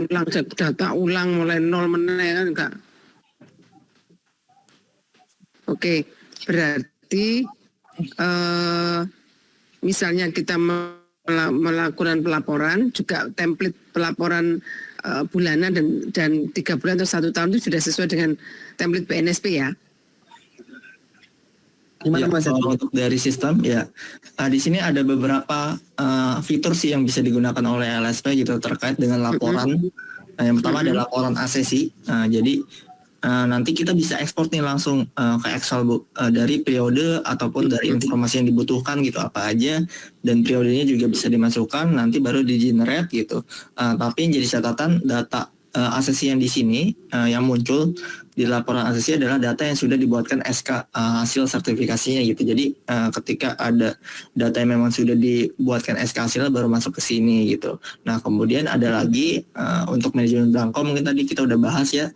Speaker 1: ulang cek data ulang mulai nol meneh kan enggak. Oke, berarti misalnya kita melakukan pelaporan juga template pelaporan bulanan dan 3 bulan atau 1 tahun itu sudah sesuai dengan template BNSP ya.
Speaker 4: Gimana
Speaker 6: Ya,
Speaker 4: Mas?
Speaker 6: kalau untuk dari sistem ya, di sini ada beberapa fitur sih yang bisa digunakan oleh LSP gitu terkait dengan laporan. Yang pertama ada laporan asesi. Jadi nanti kita bisa ekspor nih langsung ke Excel Bu, dari periode ataupun dari informasi yang dibutuhkan gitu apa aja, dan periodenya juga bisa dimasukkan nanti baru di generate gitu. Tapi yang jadi catatan data asesi yang di sini yang muncul di laporan asesi adalah data yang sudah dibuatkan SK hasil sertifikasinya gitu. Jadi ketika ada data yang memang sudah dibuatkan SK hasilnya baru masuk ke sini gitu. Nah kemudian ada lagi untuk manajemen belangko mungkin tadi kita udah bahas ya.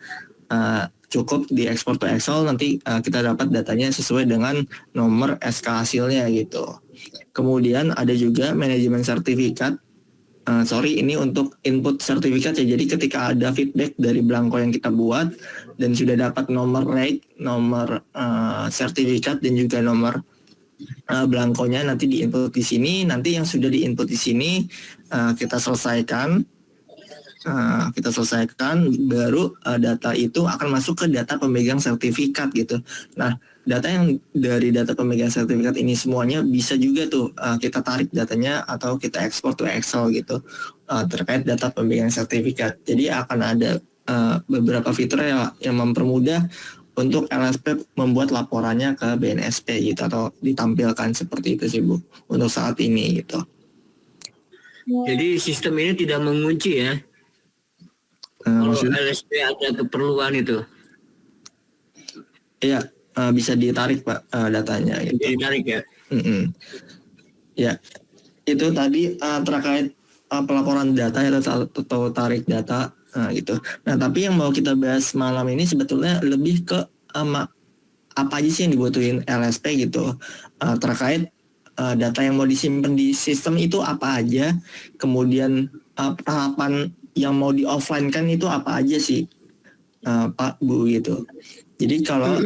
Speaker 6: Cukup diekspor ke Excel nanti kita dapat datanya sesuai dengan nomor SK hasilnya gitu. Kemudian ada juga manajemen sertifikat. Ini untuk input sertifikat ya. Jadi ketika ada feedback dari belangko yang kita buat dan sudah dapat nomor rate, nomor sertifikat dan juga nomor belangkonya nanti diinput di sini. Nanti yang sudah diinput di sini kita selesaikan. Baru data itu akan masuk ke data pemegang sertifikat gitu. Nah, data yang dari data pemegang sertifikat ini semuanya bisa juga tuh kita tarik datanya atau kita ekspor to Excel gitu terkait data pemegang sertifikat. Jadi akan ada beberapa fitur yang mempermudah untuk LSP membuat laporannya ke BNSP gitu atau ditampilkan seperti itu sih Bu untuk saat ini gitu.
Speaker 5: Jadi sistem ini tidak mengunci ya. Kalau
Speaker 6: Maksudnya
Speaker 5: LSP ada keperluan itu.
Speaker 6: iya bisa ditarik Pak datanya gitu.
Speaker 5: Jadi tarik ya.
Speaker 6: Mm-mm. Ya itu tadi terkait pelaporan data atau tarik data gitu. Nah tapi yang mau kita bahas malam ini sebetulnya lebih ke apa aja sih yang dibutuhin LSP gitu terkait data yang mau disimpan di sistem itu apa aja, kemudian tahapan yang mau di offline kan itu apa aja sih Pak Bu gitu. Jadi kalau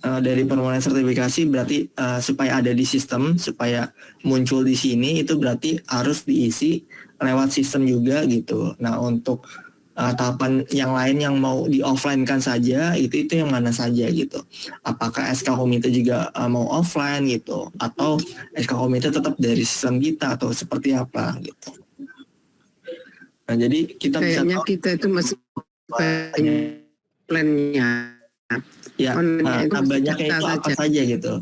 Speaker 6: dari permohonan sertifikasi berarti supaya ada di sistem, supaya muncul di sini itu berarti harus diisi lewat sistem juga gitu. Nah untuk tahapan yang lain yang mau di offline kan saja itu yang mana saja gitu. Apakah SK komite juga mau offline gitu atau SK komite tetap dari sistem kita atau seperti apa gitu. Nah jadi kita bisa
Speaker 1: Kayaknya kita itu masih banyak plannya.
Speaker 6: ya
Speaker 1: Online itu masih
Speaker 6: banyaknya
Speaker 1: data
Speaker 6: itu apa
Speaker 1: saja.
Speaker 6: saja gitu.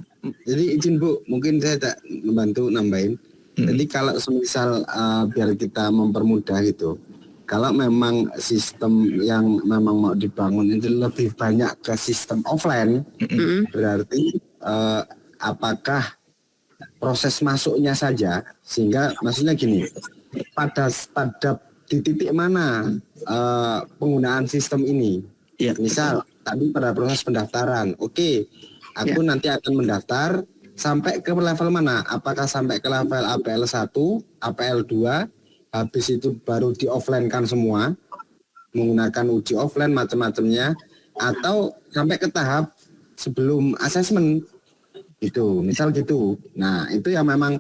Speaker 4: Jadi izin Bu, mungkin saya tak membantu nambahin. Jadi kalau semisal biar kita mempermudah gitu, kalau memang sistem yang memang mau dibangun itu lebih banyak ke sistem offline, berarti apakah proses masuknya saja, sehingga maksudnya gini, pada di titik mana penggunaan sistem ini,
Speaker 6: Ya,
Speaker 4: misal tadi pada proses pendaftaran, oke, aku nanti akan mendaftar sampai ke level mana? Apakah sampai ke level APL 1, APL 2, habis itu baru di offline kan semua menggunakan uji offline macam-macamnya, atau sampai ke tahap sebelum asesmen gitu, misal gitu. Nah itu yang memang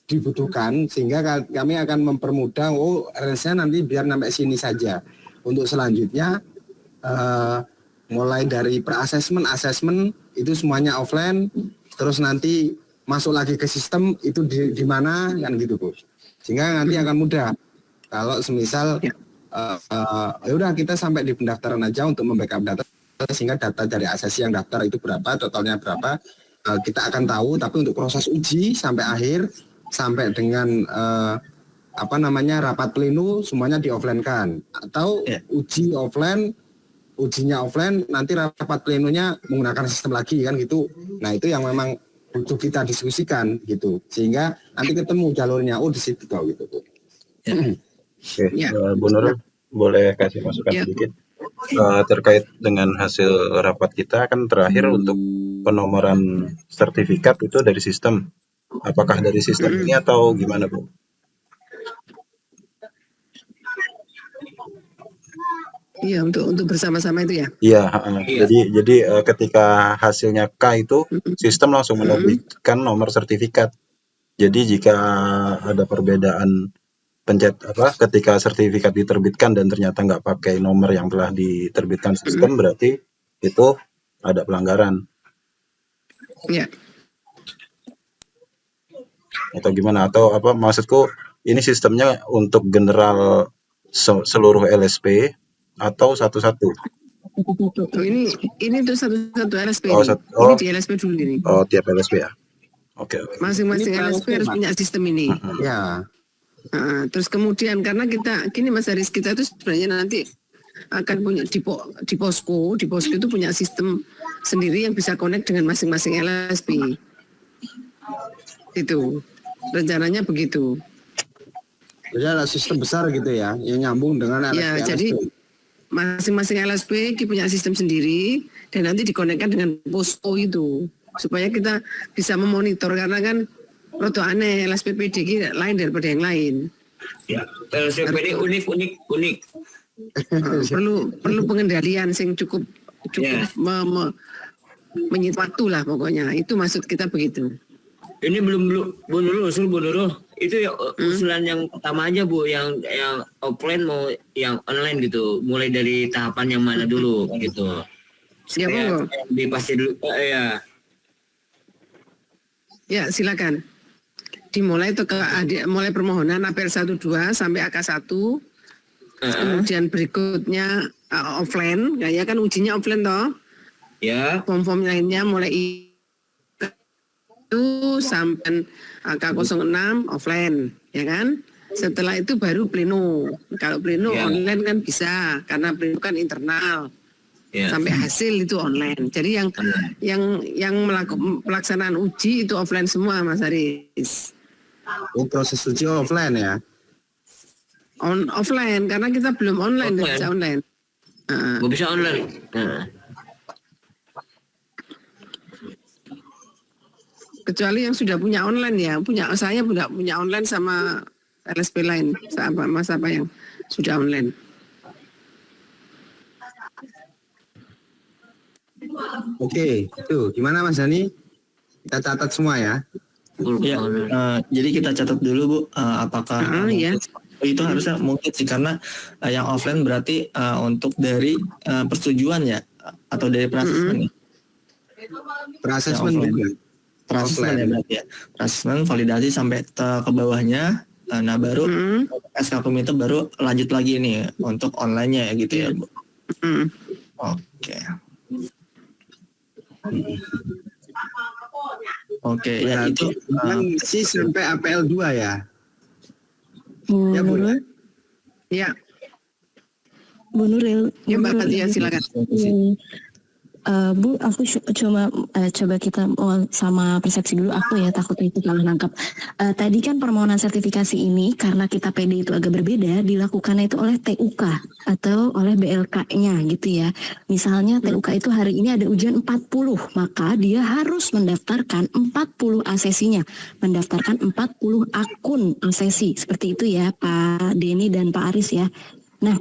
Speaker 4: dibutuhkan, sehingga kami akan mempermudah. Range-nya nanti biar sampai sini saja. Untuk selanjutnya mulai dari asesmen itu semuanya offline, terus nanti masuk lagi ke sistem itu di mana kan gitu Bu. Sehingga nanti akan mudah kalau semisal ya udah kita sampai di pendaftaran aja untuk membackup data, sehingga data dari asesi yang daftar itu berapa, totalnya berapa kita akan tahu. Tapi untuk proses uji sampai akhir, sampai dengan rapat pleno semuanya di offline kan, atau ujinya offline, nanti rapat plenonya menggunakan sistem lagi kan gitu. Nah itu yang memang butuh kita diskusikan gitu, sehingga nanti ketemu jalurnya di situ kau gitu.
Speaker 2: Oke, Bu Nurul boleh kasih masukan sedikit terkait dengan hasil rapat kita kan terakhir untuk penomoran sertifikat itu dari sistem. Apakah dari sistem ini atau gimana Bu?
Speaker 1: Iya, untuk bersama-sama itu ya.
Speaker 2: Iya. Jadi ketika hasilnya K itu sistem langsung menerbitkan nomor sertifikat. Jadi jika ada perbedaan ketika sertifikat diterbitkan dan ternyata nggak pakai nomor yang telah diterbitkan sistem, berarti itu ada pelanggaran.
Speaker 1: Iya.
Speaker 2: Atau gimana? Atau apa maksudku, ini sistemnya untuk general seluruh LSP atau satu-satu?
Speaker 1: Ini tuh satu-satu LSP
Speaker 2: ini
Speaker 1: di LSP dulu ini.
Speaker 2: Oh, tiap LSP ya. Oke.
Speaker 1: Masing-masing LSP harus punya sistem ini.
Speaker 4: Ya.
Speaker 1: Terus kemudian karena gini Mas Haris, kita itu sebenarnya nanti akan punya di posko itu punya sistem sendiri yang bisa connect dengan masing-masing LSP. Itu rencananya begitu.
Speaker 4: Jadi ada sistem besar gitu ya, yang nyambung dengan LSP.
Speaker 1: Ya, jadi masing-masing LSP punya sistem sendiri dan nanti dikonekkan dengan posko itu supaya kita bisa memonitor, karena kan roto aneh LSPPD lain daripada yang lain.
Speaker 5: Ya, LSPPD unik.
Speaker 1: Perlu pengendalian yang cukup menyita waktu lah pokoknya. Itu maksud kita begitu.
Speaker 5: Ini belum Bu Nurul. Itu ya usulan yang pertama aja Bu, yang offline mau yang online gitu. Mulai dari tahapan yang mana dulu gitu.
Speaker 1: Siapa
Speaker 5: dipasti dulu ya.
Speaker 1: Ya, silakan. Dimulai itu mulai permohonan APL 12 sampai AK1. Kemudian berikutnya offline, ya kan ujinya offline toh.
Speaker 5: Ya.
Speaker 1: Form-form lainnya mulai itu sampai K06 offline, ya kan? Setelah itu baru pleno. Kalau pleno
Speaker 5: Ya.
Speaker 1: online kan bisa, karena pleno kan internal.
Speaker 5: Ya.
Speaker 1: Sampai hasil itu online. Jadi yang pelaksanaan uji itu offline semua, Mas Haris.
Speaker 4: Oh, proses uji offline ya?
Speaker 1: Offline karena kita belum online, nggak bisa online.
Speaker 5: Nggak bisa online. Nah.
Speaker 1: Kecuali yang sudah punya online ya, saya punya online sama LSP lain, apa yang sudah online.
Speaker 4: Oke, itu gimana Mas Dani? Kita catat semua ya.
Speaker 6: Ya, jadi kita catat dulu Bu, apakah
Speaker 1: Ya.
Speaker 6: itu harusnya mungkin sih karena yang offline berarti untuk dari persetujuan ya atau dari prasesmen ya?
Speaker 4: Prasesmen
Speaker 6: offline.
Speaker 4: juga.
Speaker 6: Prasesmen
Speaker 4: Offline.
Speaker 6: ya berarti ya. Prasesmen validasi sampai ke bawahnya. Nah baru SK Komite baru lanjut lagi nih untuk online-nya ya gitu ya Bu. Oke. Oke, ya
Speaker 4: Berarti
Speaker 6: itu
Speaker 4: kan sih sampai APL 2 ya. Ya, Bu.
Speaker 1: Ya,
Speaker 7: Bu Nuril.
Speaker 1: ya Mbak
Speaker 7: Bu Nuril.
Speaker 1: Fatia silakan.
Speaker 7: Bu, aku coba kita sama persepsi dulu. Aku ya takutnya itu salah nangkap. Tadi kan permohonan sertifikasi ini karena kita PD itu agak berbeda, dilakukannya itu oleh TUK atau oleh BLK-nya gitu ya. Misalnya TUK itu hari ini ada ujian 40, maka dia harus mendaftarkan 40 asesinya, mendaftarkan 40 akun asesi. Seperti itu ya Pak Denny dan Pak Aris ya. Nah,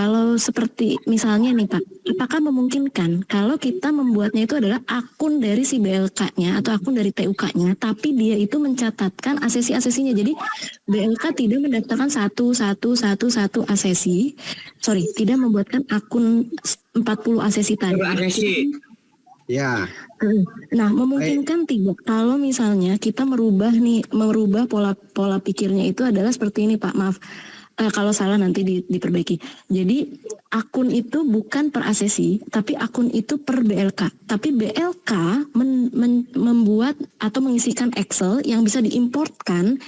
Speaker 7: kalau seperti misalnya nih Pak, apakah memungkinkan kalau kita membuatnya itu adalah akun dari si BLK-nya atau akun dari TUK-nya, tapi dia itu mencatatkan asesi-asesinya. Jadi BLK tidak mendaftarkan satu asesi, tidak membuatkan akun 40 asesi tadi.
Speaker 5: Asesi.
Speaker 4: Ya.
Speaker 7: Nah, memungkinkan tidak kalau misalnya kita merubah pola pikirnya itu adalah seperti ini Pak, maaf. Kalau salah nanti diperbaiki. Jadi akun itu bukan per asesi, tapi akun itu per BLK. Tapi BLK membuat atau mengisikan Excel yang bisa diimportkan.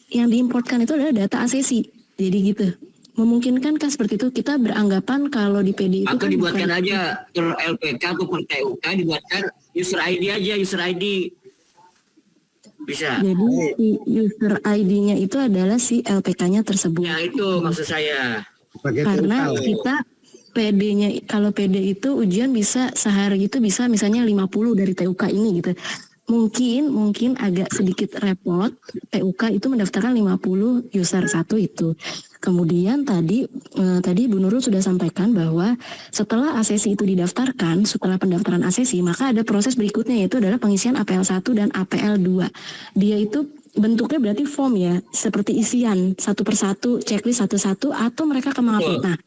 Speaker 7: Yang diimportkan itu adalah data asesi. Jadi gitu. Memungkinkankah seperti itu? Kita beranggapan kalau di PD itu
Speaker 5: Atau dibuatkan aja per LPK atau per TUK, dibuatkan user ID aja, user ID. Bisa.
Speaker 7: Jadi si user ID-nya itu adalah si LPK-nya tersebut.
Speaker 5: Ya itu maksud saya.
Speaker 7: Karena kita PD-nya, kalau PD itu ujian bisa sehari itu bisa misalnya 50 dari TUK ini gitu. Mungkin agak sedikit repot TUK itu mendaftarkan 50 user satu itu. Kemudian tadi Bu Nurul sudah sampaikan bahwa setelah asesi itu didaftarkan, setelah pendaftaran asesi, maka ada proses berikutnya yaitu adalah pengisian APL 1 dan APL 2. Dia itu bentuknya berarti form ya, seperti isian satu persatu, checklist satu-satu, atau mereka akan mengupload. Nah,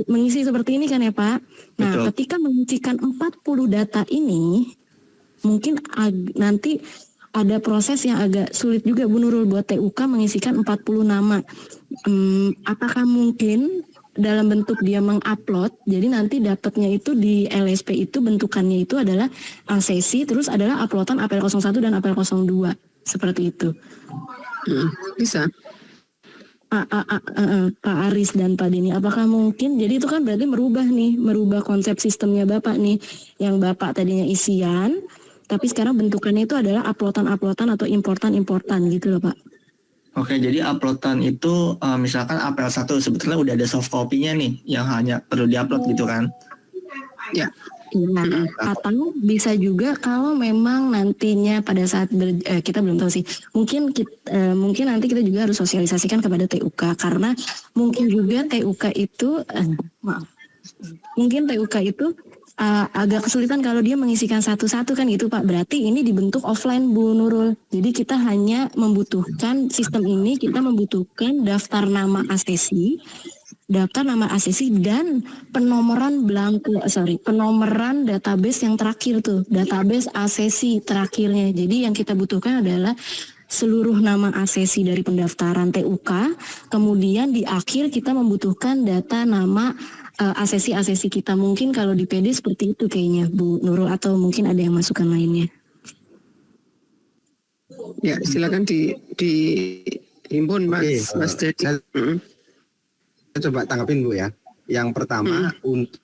Speaker 7: mengisi seperti ini kan ya Pak. Nah,
Speaker 6: Betul.
Speaker 7: ketika mengisikan 40 data ini, mungkin nanti ada proses yang agak sulit juga Bu Nurul buat TUK mengisikan 40 nama. Apakah mungkin dalam bentuk dia mengupload, jadi nanti dapatnya itu di LSP itu bentukannya itu adalah asesi, terus adalah uploadan APL 01 dan APL 02, seperti itu.
Speaker 1: Bisa.
Speaker 7: Pak Aris dan Pak Denny, apakah mungkin, jadi itu kan berarti merubah konsep sistemnya Bapak nih, yang Bapak tadinya isian, tapi sekarang bentukannya itu adalah uploadan atau importan gitu loh Pak.
Speaker 6: Oke, jadi uploadan itu misalkan APL 1 sebetulnya udah ada soft copy-nya nih yang hanya perlu diupload gitu kan?
Speaker 1: Ya.
Speaker 7: Iya, atau bisa juga kalau memang nantinya pada saat kita belum tahu sih, mungkin nanti kita juga harus sosialisasikan kepada TUK, karena mungkin juga TUK itu agak kesulitan kalau dia mengisikan satu-satu kan gitu Pak. Berarti ini dibentuk offline Bu Nurul. Jadi kita hanya membutuhkan sistem ini, kita membutuhkan daftar nama asesi dan penomoran penomoran database yang terakhir tuh, database asesi terakhirnya. Jadi yang kita butuhkan adalah seluruh nama asesi dari pendaftaran TUK, kemudian di akhir kita membutuhkan data nama asesi-asesi kita. Mungkin kalau di PD seperti itu kayaknya Bu Nurul, atau mungkin ada yang masukan lainnya.
Speaker 1: Ya, silakan dihimpun Mas Dedi.
Speaker 4: Saya coba tanggapin Bu ya. Yang pertama untuk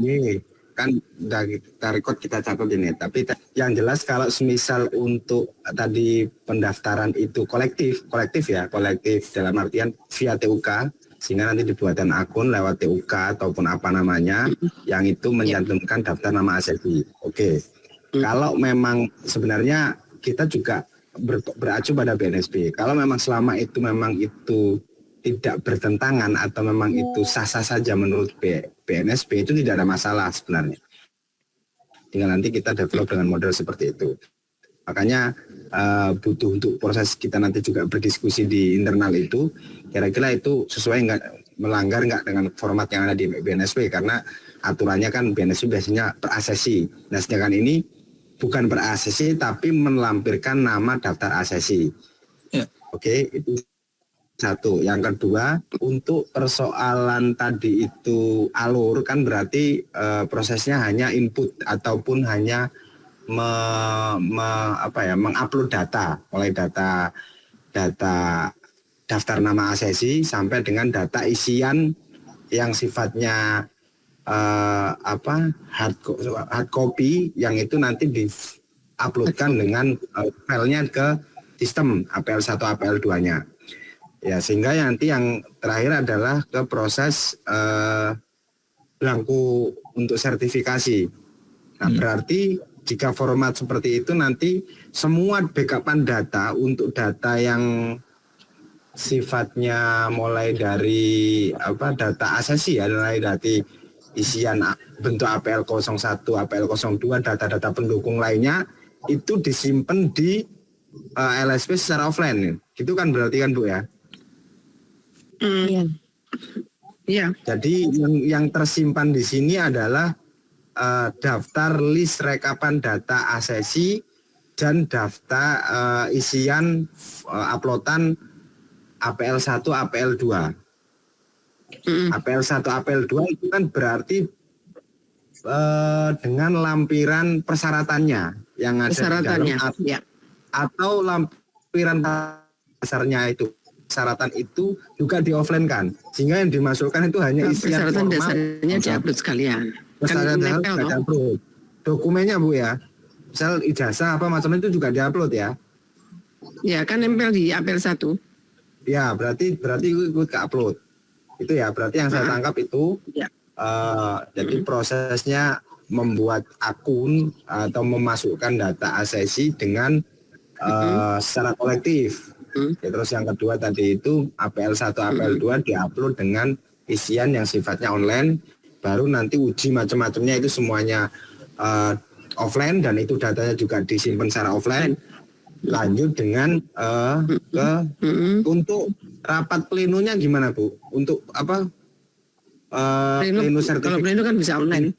Speaker 4: ini kan kita record, kita catat ini. Tapi yang jelas kalau semisal untuk tadi pendaftaran itu kolektif dalam artian via TUK, sehingga nanti dibuatkan akun lewat TUK ataupun apa namanya, yang itu mencantumkan daftar nama asesi. Oke. Kalau memang sebenarnya kita juga beracu pada BNSP. Kalau memang selama itu memang itu tidak bertentangan atau memang itu sah-sah saja menurut BNSP, itu tidak ada masalah sebenarnya. Tinggal nanti kita develop dengan model seperti itu. Makanya butuh untuk proses kita nanti juga berdiskusi di internal itu, kira-kira itu sesuai nggak, melanggar nggak dengan format yang ada di BNSP, karena aturannya kan BNSP biasanya per asesi. Nah sedangkan ini bukan per asesi tapi melampirkan nama daftar asesi.
Speaker 6: Ya.
Speaker 4: Oke, itu satu. Yang kedua, untuk persoalan tadi itu alur, kan berarti prosesnya hanya input ataupun hanya mengupload data, mulai data daftar nama asesi sampai dengan data isian yang sifatnya hard copy, yang itu nanti diuploadkan dengan filenya ke sistem APL1 APL2-nya. Ya, sehingga nanti yang terakhir adalah ke proses belangku untuk sertifikasi. Nah, berarti jika format seperti itu nanti semua backupan data untuk data yang sifatnya mulai dari data asesi ya, mulai dari isian bentuk APL01, APL02, data-data pendukung lainnya itu disimpan di LSP secara offline. Gitu kan berarti kan Bu ya?
Speaker 7: Iya.
Speaker 1: Iya.
Speaker 4: Jadi yang tersimpan di sini adalah daftar list rekapan data asesi dan daftar isian uploadan APL1, APL2. APL1, APL2 itu kan berarti dengan lampiran persyaratannya yang ada di dalam,
Speaker 1: ya.
Speaker 4: Atau lampiran dasarnya itu. Persyaratan itu juga di offline kan, sehingga yang dimasukkan itu hanya isian
Speaker 1: persyaratan
Speaker 4: formal.
Speaker 1: Dasarnya diupload sekalian.
Speaker 4: Persyaratan
Speaker 1: Kan
Speaker 4: diupload. Dokumennya Bu ya, misal ijazah apa macam itu juga diupload ya.
Speaker 1: Ya kan nempel di APL1.
Speaker 4: Ya berarti ikut ke upload. Itu ya berarti yang saya tangkap itu.
Speaker 1: Ya.
Speaker 4: Jadi prosesnya membuat akun atau memasukkan data asesi dengan secara kolektif. Ya, terus yang kedua tadi itu APL1, APL2 diupload dengan isian yang sifatnya online, baru nanti uji macam-macamnya itu semuanya offline, dan itu datanya juga disimpan secara offline. Lanjut dengan untuk rapat plenonya gimana Bu? Untuk apa? Pleno sertifikat.
Speaker 1: Kalau pleno kan bisa online.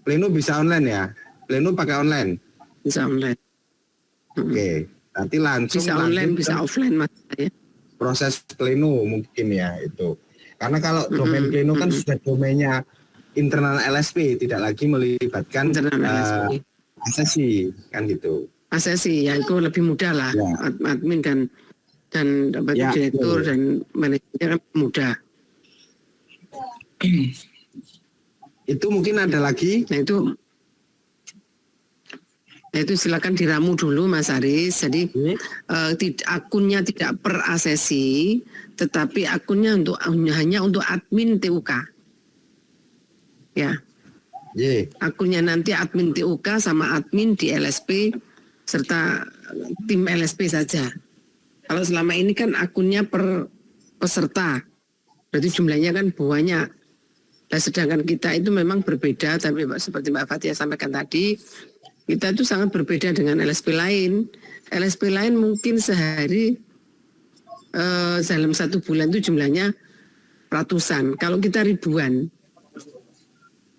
Speaker 4: Pleno bisa online ya? Pleno pakai online?
Speaker 1: Bisa online.
Speaker 4: Oke. Nanti langsung
Speaker 1: bisa online, bisa offline Mas ya.
Speaker 4: Proses pleno mungkin ya itu. Karena kalau domain pleno kan sudah domainnya internal LSP, tidak lagi melibatkan asesi kan gitu.
Speaker 1: Asesi ya itu lebih mudah lah, ya. Admin dan ya, direktur betul. Dan manajernya kan mudah.
Speaker 4: Itu mungkin ada lagi.
Speaker 1: Nah itu silakan diramu dulu Mas Aris. Jadi akunnya tidak per asesi, tetapi akunnya hanya untuk admin TUK. Ya. Akunnya nanti admin TUK sama admin di LSP serta tim LSP saja. Kalau selama ini kan akunnya per peserta, berarti jumlahnya kan banyak. Nah, sedangkan kita itu memang berbeda, tapi seperti Mbak Fathia sampaikan tadi, kita itu sangat berbeda dengan LSP lain. LSP lain mungkin sehari dalam 1 bulan itu jumlahnya ratusan. Kalau kita ribuan,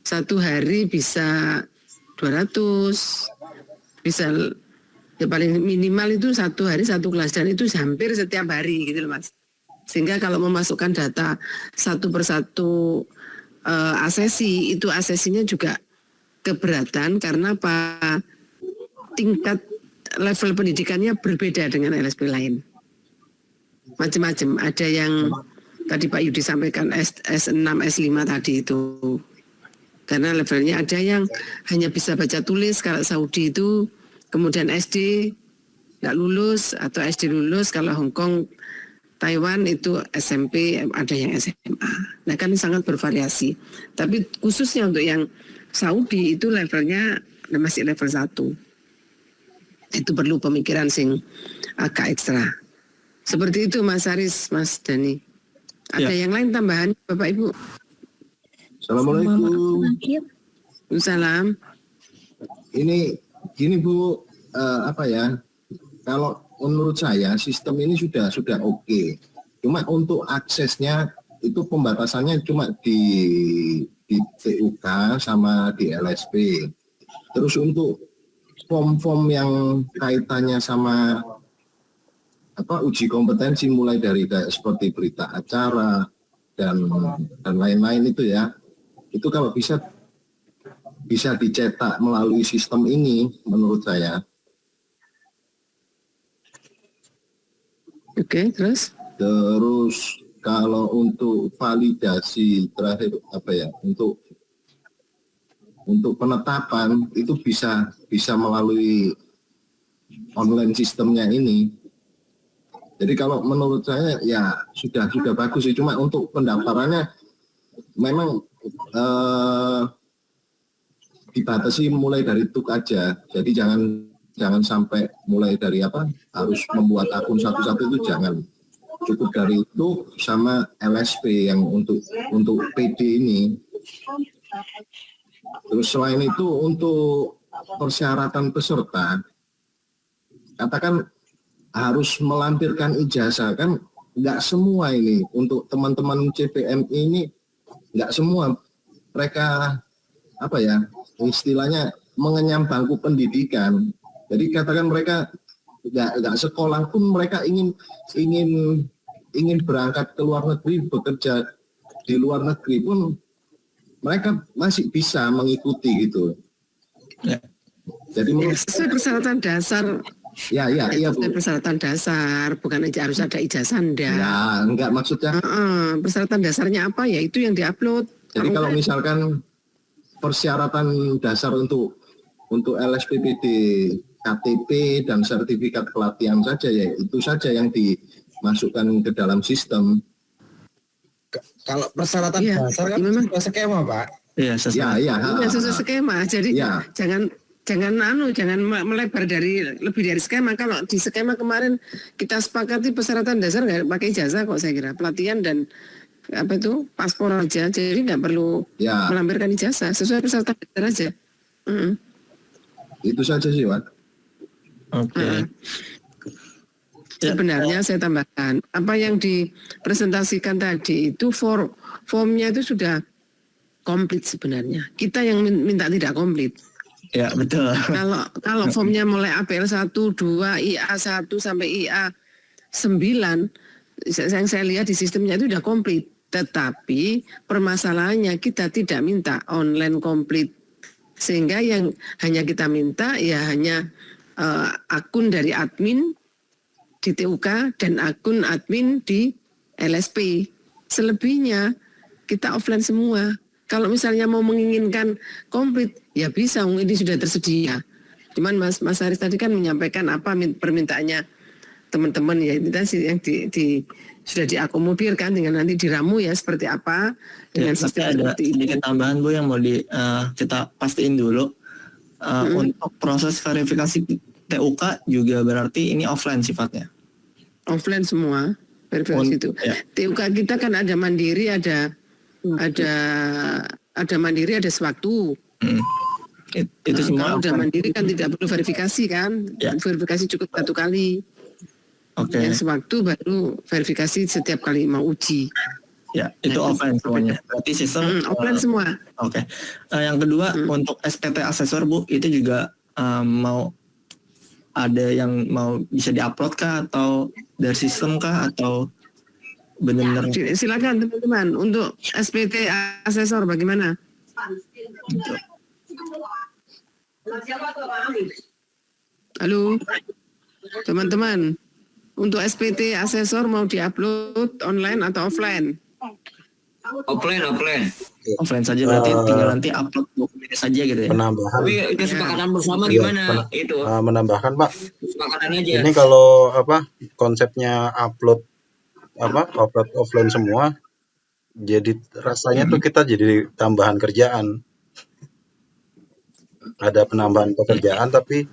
Speaker 1: 1 hari bisa 200, bisa ya paling minimal itu 1 hari 1 kelas dan itu hampir setiap hari gitu loh Mas. Sehingga kalau memasukkan data satu persatu asesi itu asesinya juga keberatan karena apa? Tingkat level pendidikannya berbeda dengan LSP lain. Macam-macam. Ada yang tadi Pak Yudi sampaikan S6, S5 tadi itu. Karena levelnya ada yang hanya bisa baca tulis kalau Saudi itu, kemudian SD nggak lulus atau SD lulus, kalau Hong Kong, Taiwan itu SMP, ada yang SMA. Nah kan sangat bervariasi. Tapi khususnya untuk yang Saudi itu levelnya masih level 1. Itu perlu pemikiran sing agak ekstra. Seperti itu Mas Haris, Mas Dani. Ada yang lain tambahan Bapak Ibu?
Speaker 8: Assalamualaikum.
Speaker 1: Waalaikumsalam.
Speaker 8: Ini gini Bu, kalau menurut saya sistem ini sudah oke. Cuma untuk aksesnya itu pembatasannya cuma di TUK sama di LSP. Terus untuk form-form yang kaitannya sama uji kompetensi mulai dari kayak seperti berita acara dan lain-lain itu ya. Itu kalau bisa dicetak melalui sistem ini menurut saya.
Speaker 1: Oke, terus?
Speaker 8: Terus kalau untuk validasi terakhir untuk penetapan itu bisa melalui online sistemnya ini. Jadi kalau menurut saya ya sudah bagus sih, cuma untuk pendaftarannya memang dibatasi mulai dari TUK aja. Jadi jangan sampai mulai dari harus membuat akun satu-satu, itu jangan. Cukup dari TUK sama LSP yang untuk PD ini. Terus selain itu untuk persyaratan peserta, katakan harus melampirkan ijazah, kan nggak semua ini untuk teman-teman CPM ini, nggak semua mereka istilahnya mengenyam bangku pendidikan. Jadi katakan mereka nggak sekolah pun mereka ingin berangkat ke luar negeri, bekerja di luar negeri pun mereka masih bisa mengikuti gitu.
Speaker 6: Ya.
Speaker 8: Jadi
Speaker 1: sesuai persyaratan dasar.
Speaker 8: Iya Bu.
Speaker 1: Sesuai persyaratan dasar, bukan aja harus ada ijazah enggak.
Speaker 8: Ya, enggak maksudnya.
Speaker 1: Persyaratan dasarnya apa ya itu yang diupload.
Speaker 8: Jadi kalau misalkan persyaratan dasar untuk LSPPD, KTP dan sertifikat pelatihan saja ya itu saja yang dimasukkan ke dalam sistem.
Speaker 4: Kalau persyaratan dasar kan sudah skema Pak.
Speaker 6: Iya, sesuai.
Speaker 1: Iya, sesuai skema. Jadi jangan melebar lebih dari skema. Kalau di skema kemarin kita sepakati persyaratan dasar nggak pakai ijazah kok saya kira, pelatihan dan paspor aja, jadi nggak perlu melampirkan ijazah, sesuai persyaratan dasar aja.
Speaker 8: Itu saja sih Pak.
Speaker 6: Oke.
Speaker 1: Sebenarnya saya tambahkan apa yang dipresentasikan tadi itu formnya itu sudah komplit sebenarnya. Kita yang minta tidak komplit.
Speaker 6: Ya, betul.
Speaker 1: Kalau formnya mulai APL 1, 2, IA 1 sampai IA 9, yang saya lihat di sistemnya itu sudah komplit. Tetapi permasalahannya kita tidak minta online komplit. Sehingga yang hanya kita minta ya hanya akun dari admin di TUK dan akun admin di LSP. Selebihnya kita offline semua. Kalau misalnya mau menginginkan komplit, ya bisa, ini sudah tersedia. Cuman Mas Haris tadi kan menyampaikan apa permintaannya teman-teman ya, ini tadi yang sudah diakomodir kan, dengan nanti diramu ya seperti apa dengan sistem
Speaker 6: ada
Speaker 1: seperti
Speaker 6: sedikit tambahan Bu yang mau kita pastiin dulu. Untuk proses verifikasi TUK juga berarti ini offline sifatnya.
Speaker 1: Offline semua verifikasi itu.
Speaker 6: Ya.
Speaker 1: TUK kita kan ada mandiri, ada mandiri, ada sewaktu.
Speaker 6: Itu semua.
Speaker 1: Kalau udah mandiri kan tidak perlu verifikasi kan, verifikasi cukup 1 kali.
Speaker 6: Oke.
Speaker 1: Yang sewaktu baru verifikasi setiap kali mau uji.
Speaker 6: Ya, itu offline semuanya. Berarti sistem
Speaker 1: offline semua.
Speaker 6: Oke. Yang kedua untuk SPT asesor Bu, itu juga mau ada yang mau bisa diupload kah atau dari sistem kah atau benar-benar
Speaker 1: Silakan teman-teman untuk SPT asesor bagaimana? Halo, teman-teman. Untuk SPT asesor mau diupload online atau offline?
Speaker 5: Offline.
Speaker 6: offline saja berarti tinggal nanti upload dokumennya saja gitu ya?
Speaker 2: Penambahan.
Speaker 5: Tapi kesepakatan bersama
Speaker 2: Iya,
Speaker 5: gimana itu?
Speaker 2: menambahkan Pak.
Speaker 5: Kesepakatan aja.
Speaker 2: Ini kalau konsepnya upload offline semua, jadi rasanya tuh kita jadi tambahan kerjaan. Ada penambahan pekerjaan tapi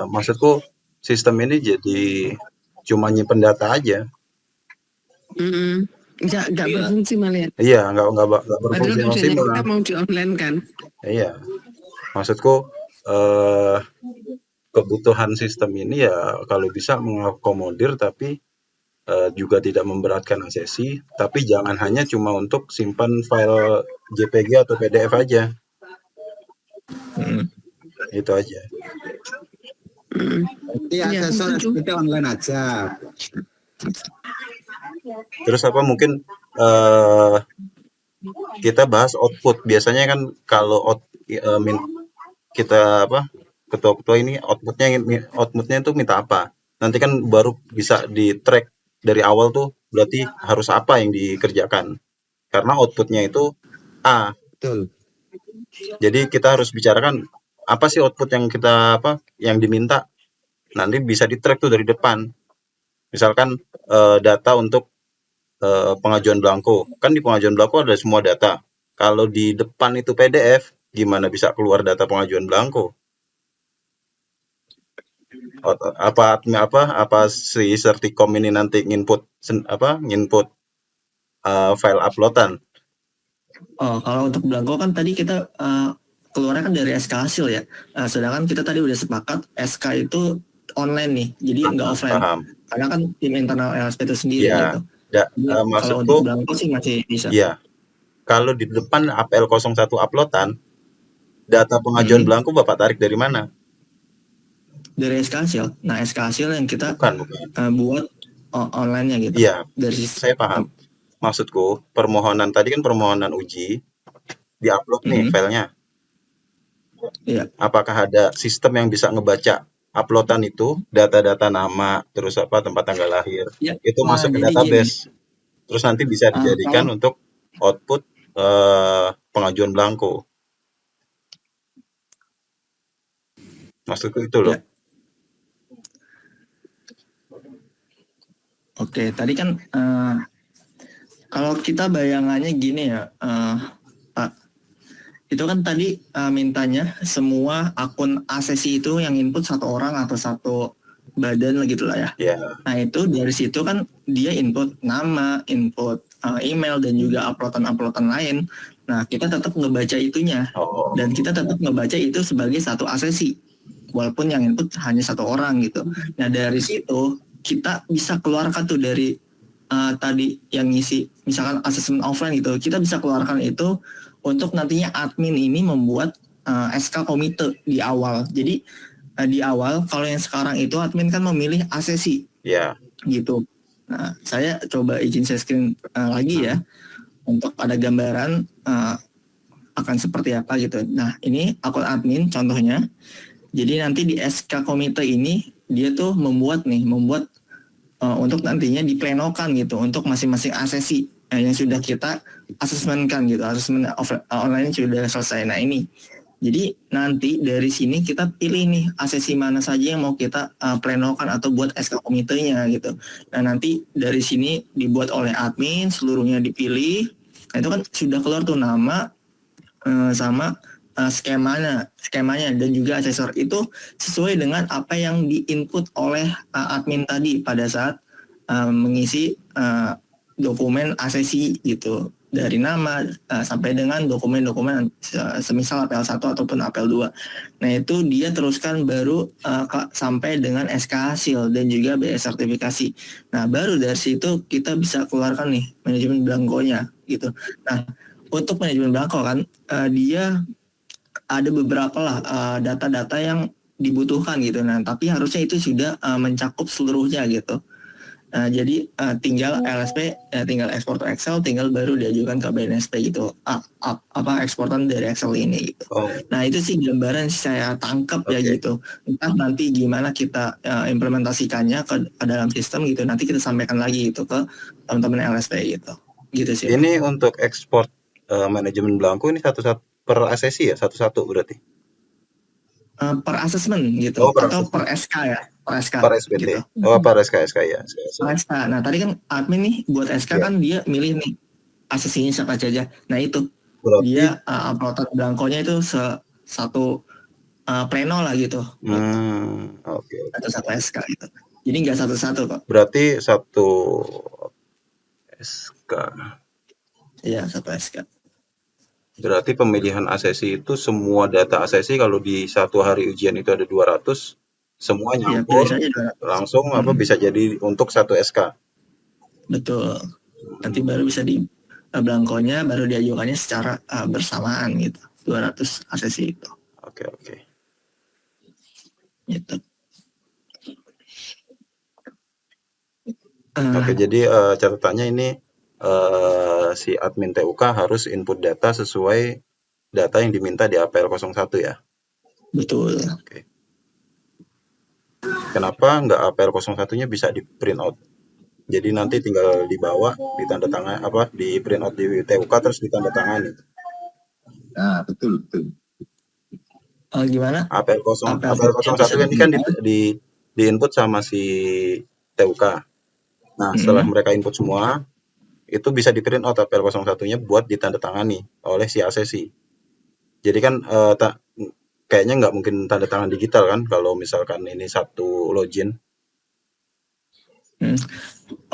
Speaker 2: maksudku sistem ini jadi cuma nyimpen data aja.
Speaker 1: Nggak berfungsi malah ya.
Speaker 2: Iya, nggak
Speaker 1: Padahal
Speaker 2: berfungsi
Speaker 1: tujuannya
Speaker 2: maksimal.
Speaker 1: kita mau di online kan.
Speaker 2: Iya, maksudku kebutuhan sistem ini ya kalau bisa mengakomodir tapi juga tidak memberatkan asesi, tapi jangan hanya cuma untuk simpan file JPG atau PDF aja. Itu aja.
Speaker 4: Nanti
Speaker 1: Iya,
Speaker 4: asesor
Speaker 1: setuju.
Speaker 4: SPT online aja.
Speaker 2: Terus mungkin kita bahas output. Biasanya kan kalau kita ketua-ketua ini outputnya itu minta apa? Nanti kan baru bisa di track dari awal tuh berarti harus apa yang dikerjakan. Karena outputnya itu A.
Speaker 4: Betul.
Speaker 2: Jadi kita harus bicarakan apa sih output yang yang diminta. Nanti bisa di track tuh dari depan. Misalkan data untuk pengajuan belangko. Kan di pengajuan belangko ada semua data. Kalau di depan itu PDF, gimana bisa keluar data pengajuan belangko? Apa si Sertikom ini nanti nginput file uploadan?
Speaker 6: Oh, kalau untuk belangko kan tadi kita keluarnya kan dari SK hasil ya. Sedangkan kita tadi udah sepakat SK itu online nih, jadi nggak offline.
Speaker 2: Paham.
Speaker 6: Karena kan tim internal LSP itu sendiri
Speaker 2: Iya.
Speaker 6: gitu. Kalau
Speaker 2: Maksudku,
Speaker 6: untuk belangko sih masih bisa.
Speaker 2: iya. Kalau di depan APL 01 uploadan, data pengajuan belangko Bapak tarik dari mana?
Speaker 6: Dari SK hasil. Nah, SK hasil yang kita
Speaker 2: Bukan.
Speaker 6: buat online-nya gitu.
Speaker 2: Iya,
Speaker 6: Dari
Speaker 2: saya paham. Maksudku, permohonan tadi kan permohonan uji, di-upload nih filenya.
Speaker 6: Iya.
Speaker 2: Apakah ada sistem yang bisa ngebaca uploadan itu, data-data nama, terus tempat tanggal lahir,
Speaker 6: Ya.
Speaker 2: itu masuk ke
Speaker 6: Jadi
Speaker 2: database. Terus nanti bisa dijadikan
Speaker 6: kalau-
Speaker 2: untuk output pengajuan belangko. Maksudku itu loh.
Speaker 6: Ya. Oke, tadi kan kalau kita bayangannya gini ya, Pak. Itu kan tadi mintanya semua akun asesi itu yang input satu orang atau satu badan gitu lah ya.
Speaker 2: Ya.
Speaker 6: Nah itu dari situ kan dia input nama, input email dan juga uploadan lain. Nah kita tetap ngebaca itunya dan kita tetap ngebaca itu sebagai satu asesi walaupun yang input hanya satu orang gitu. Nah dari situ kita bisa keluarkan tuh dari tadi yang ngisi misalkan asesmen offline gitu, kita bisa keluarkan itu untuk nantinya admin ini membuat SK komite di awal. Jadi di awal kalau yang sekarang itu admin kan memilih asesi.
Speaker 2: Ya.
Speaker 6: Gitu. Nah, saya coba izin share screen lagi ya untuk ada gambaran akan seperti apa gitu. Nah, ini akun admin contohnya. Jadi nanti di SK komite ini dia tuh membuat untuk nantinya diplenokan gitu untuk masing-masing asesi yang sudah kita asesmenkan gitu, asesmen online sudah selesai. Nah ini, jadi nanti dari sini kita pilih nih asesi mana saja yang mau kita plenokan atau buat SK komitenya gitu. Nah nanti dari sini dibuat oleh admin, seluruhnya dipilih. Nah itu kan sudah keluar tuh nama sama skemanya dan juga asesor itu sesuai dengan apa yang diinput oleh admin tadi pada saat mengisi dokumen asesi gitu, dari nama sampai dengan dokumen-dokumen semisal APL 1 ataupun APL 2. Nah itu dia teruskan baru sampai dengan SK hasil dan juga BS sertifikasi. Nah baru dari situ kita bisa keluarkan nih manajemen belangkonya gitu. Nah untuk manajemen belangko kan dia ada beberapa lah data-data yang dibutuhkan gitu. Nah, tapi harusnya itu sudah mencakup seluruhnya gitu. Jadi tinggal LSP, tinggal ekspor to Excel, tinggal baru diajukan ke BNSP gitu. Apa eksportan dari Excel ini gitu.
Speaker 2: Oh,
Speaker 6: Nah itu sih gambaran saya tangkap ya
Speaker 2: oke.
Speaker 6: gitu. Entah nanti gimana kita implementasikannya ke dalam sistem gitu. Nanti kita sampaikan lagi gitu ke teman-teman LSP gitu. Gitu sih Pak.
Speaker 2: Ini untuk ekspor manajemen belangko ini satu-satu per asesi ya, satu-satu berarti.
Speaker 6: Per assessment gitu
Speaker 2: Oh, per
Speaker 6: atau per
Speaker 2: assessment.
Speaker 6: SK ya, per SK
Speaker 2: Per SPT.
Speaker 6: gitu.
Speaker 2: Oh, per SK ya.
Speaker 6: Per SK. Nah tadi kan admin nih buat SK
Speaker 2: Iya.
Speaker 6: kan dia milih nih asesinya siapa saja. Nah itu
Speaker 2: Berarti
Speaker 6: dia uploadan belangkonya itu satu pleno lah gitu.
Speaker 2: oke.
Speaker 6: Satu SK gitu. Jadi nggak satu-satu kok.
Speaker 2: Berarti satu SK.
Speaker 6: Iya satu SK.
Speaker 2: Berarti pemilihan asesi itu semua data asesi kalau di satu hari ujian itu ada 200, semua
Speaker 6: Iya
Speaker 2: nyampur
Speaker 6: pilih saja 200.
Speaker 2: langsung bisa jadi untuk satu SK.
Speaker 6: Betul. Nanti baru bisa di belangkonya baru diajukannya secara bersamaan gitu. 200 asesi itu.
Speaker 2: Oke.
Speaker 6: Gitu.
Speaker 2: Oke, jadi catatannya ini si admin TUK harus input data sesuai data yang diminta di APL 01 ya.
Speaker 6: Betul.
Speaker 2: Oke. Kenapa nggak APL 01-nya bisa di print out? Jadi nanti tinggal dibawa, ditandatangan di print out di TUK terus ditandatangani.
Speaker 8: Nah, betul.
Speaker 6: Gimana?
Speaker 2: APL 01 ini kan di input sama si TUK. Nah, setelah mereka input semua, itu bisa di print out APL 01-nya buat ditandatangani oleh si asesi. Jadi kan kayaknya nggak mungkin tanda tangan digital kan kalau misalkan ini satu login.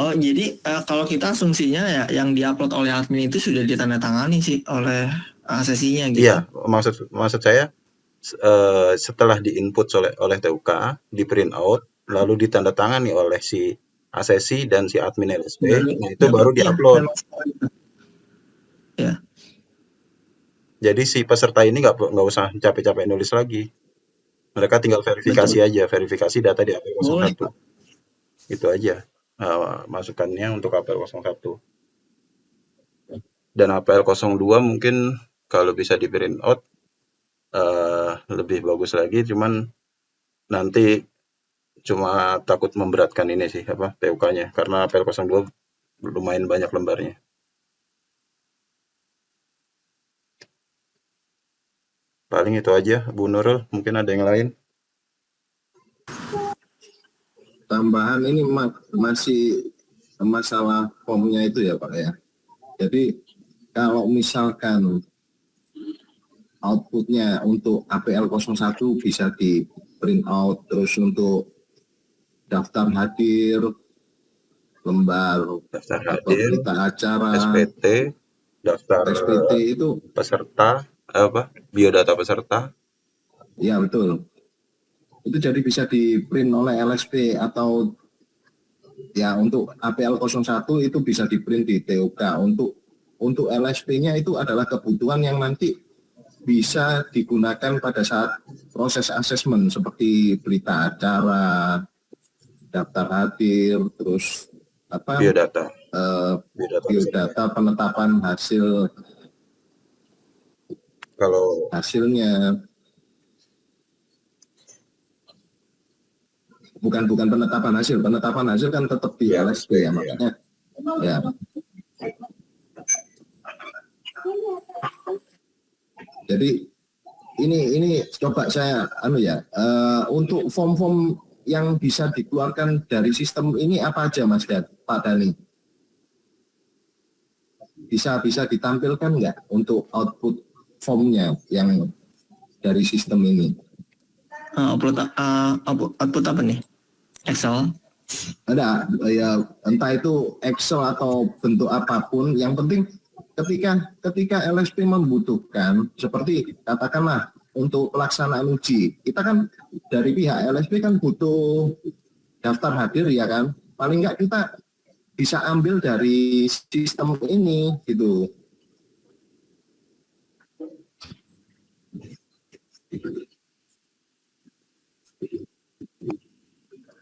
Speaker 6: Oh jadi kalau kita asumsinya ya yang diupload oleh admin itu sudah ditandatangani sih oleh asesinya gitu.
Speaker 2: Iya, maksud saya setelah diinput oleh TUK, di print out, lalu ditandatangani oleh si asesi dan si admin LSP, nah itu baru diupload.
Speaker 6: Ya.
Speaker 2: Jadi si peserta ini nggak usah capek-capek nulis lagi. Mereka tinggal verifikasi aja, verifikasi data di APL 01. Itu aja masukannya untuk APL 01. Dan APL 02 mungkin kalau bisa di print out lebih bagus lagi, cuman nanti cuma takut memberatkan ini sih TUK-nya karena APL 02 lumayan banyak lembarnya. Paling itu aja, Bu Nurul. Mungkin ada yang lain?
Speaker 8: Tambahan ini masih masalah formnya itu ya Pak ya. Jadi kalau misalkan outputnya untuk APL 01 bisa di print out, terus untuk daftar hadir, lembar berita acara,
Speaker 2: SPT, daftar
Speaker 8: SPT itu
Speaker 2: peserta, biodata peserta.
Speaker 8: Ya betul. Itu jadi bisa di print oleh LSP atau ya untuk APL 01 itu bisa di print di TUK. Untuk LSP-nya itu adalah kebutuhan yang nanti bisa digunakan pada saat proses asesmen seperti berita acara, daftar hadir, terus
Speaker 2: biodata,
Speaker 8: biodata penetapan hasil
Speaker 2: kalau
Speaker 8: hasilnya bukan penetapan hasil kan tetap di LSP ya maksudnya ya. Jadi ini coba saya untuk form-form yang bisa dikeluarkan dari sistem ini apa aja Mas Pak Dani? Bisa ditampilkan nggak untuk output formnya yang dari sistem ini?
Speaker 6: Output apa nih? Excel?
Speaker 8: Ada ya, entah itu Excel atau bentuk apapun. Yang penting ketika LSP membutuhkan, seperti katakanlah untuk pelaksanaan uji, kita kan dari pihak LSP kan butuh daftar hadir ya kan. Paling nggak kita bisa ambil dari sistem ini gitu.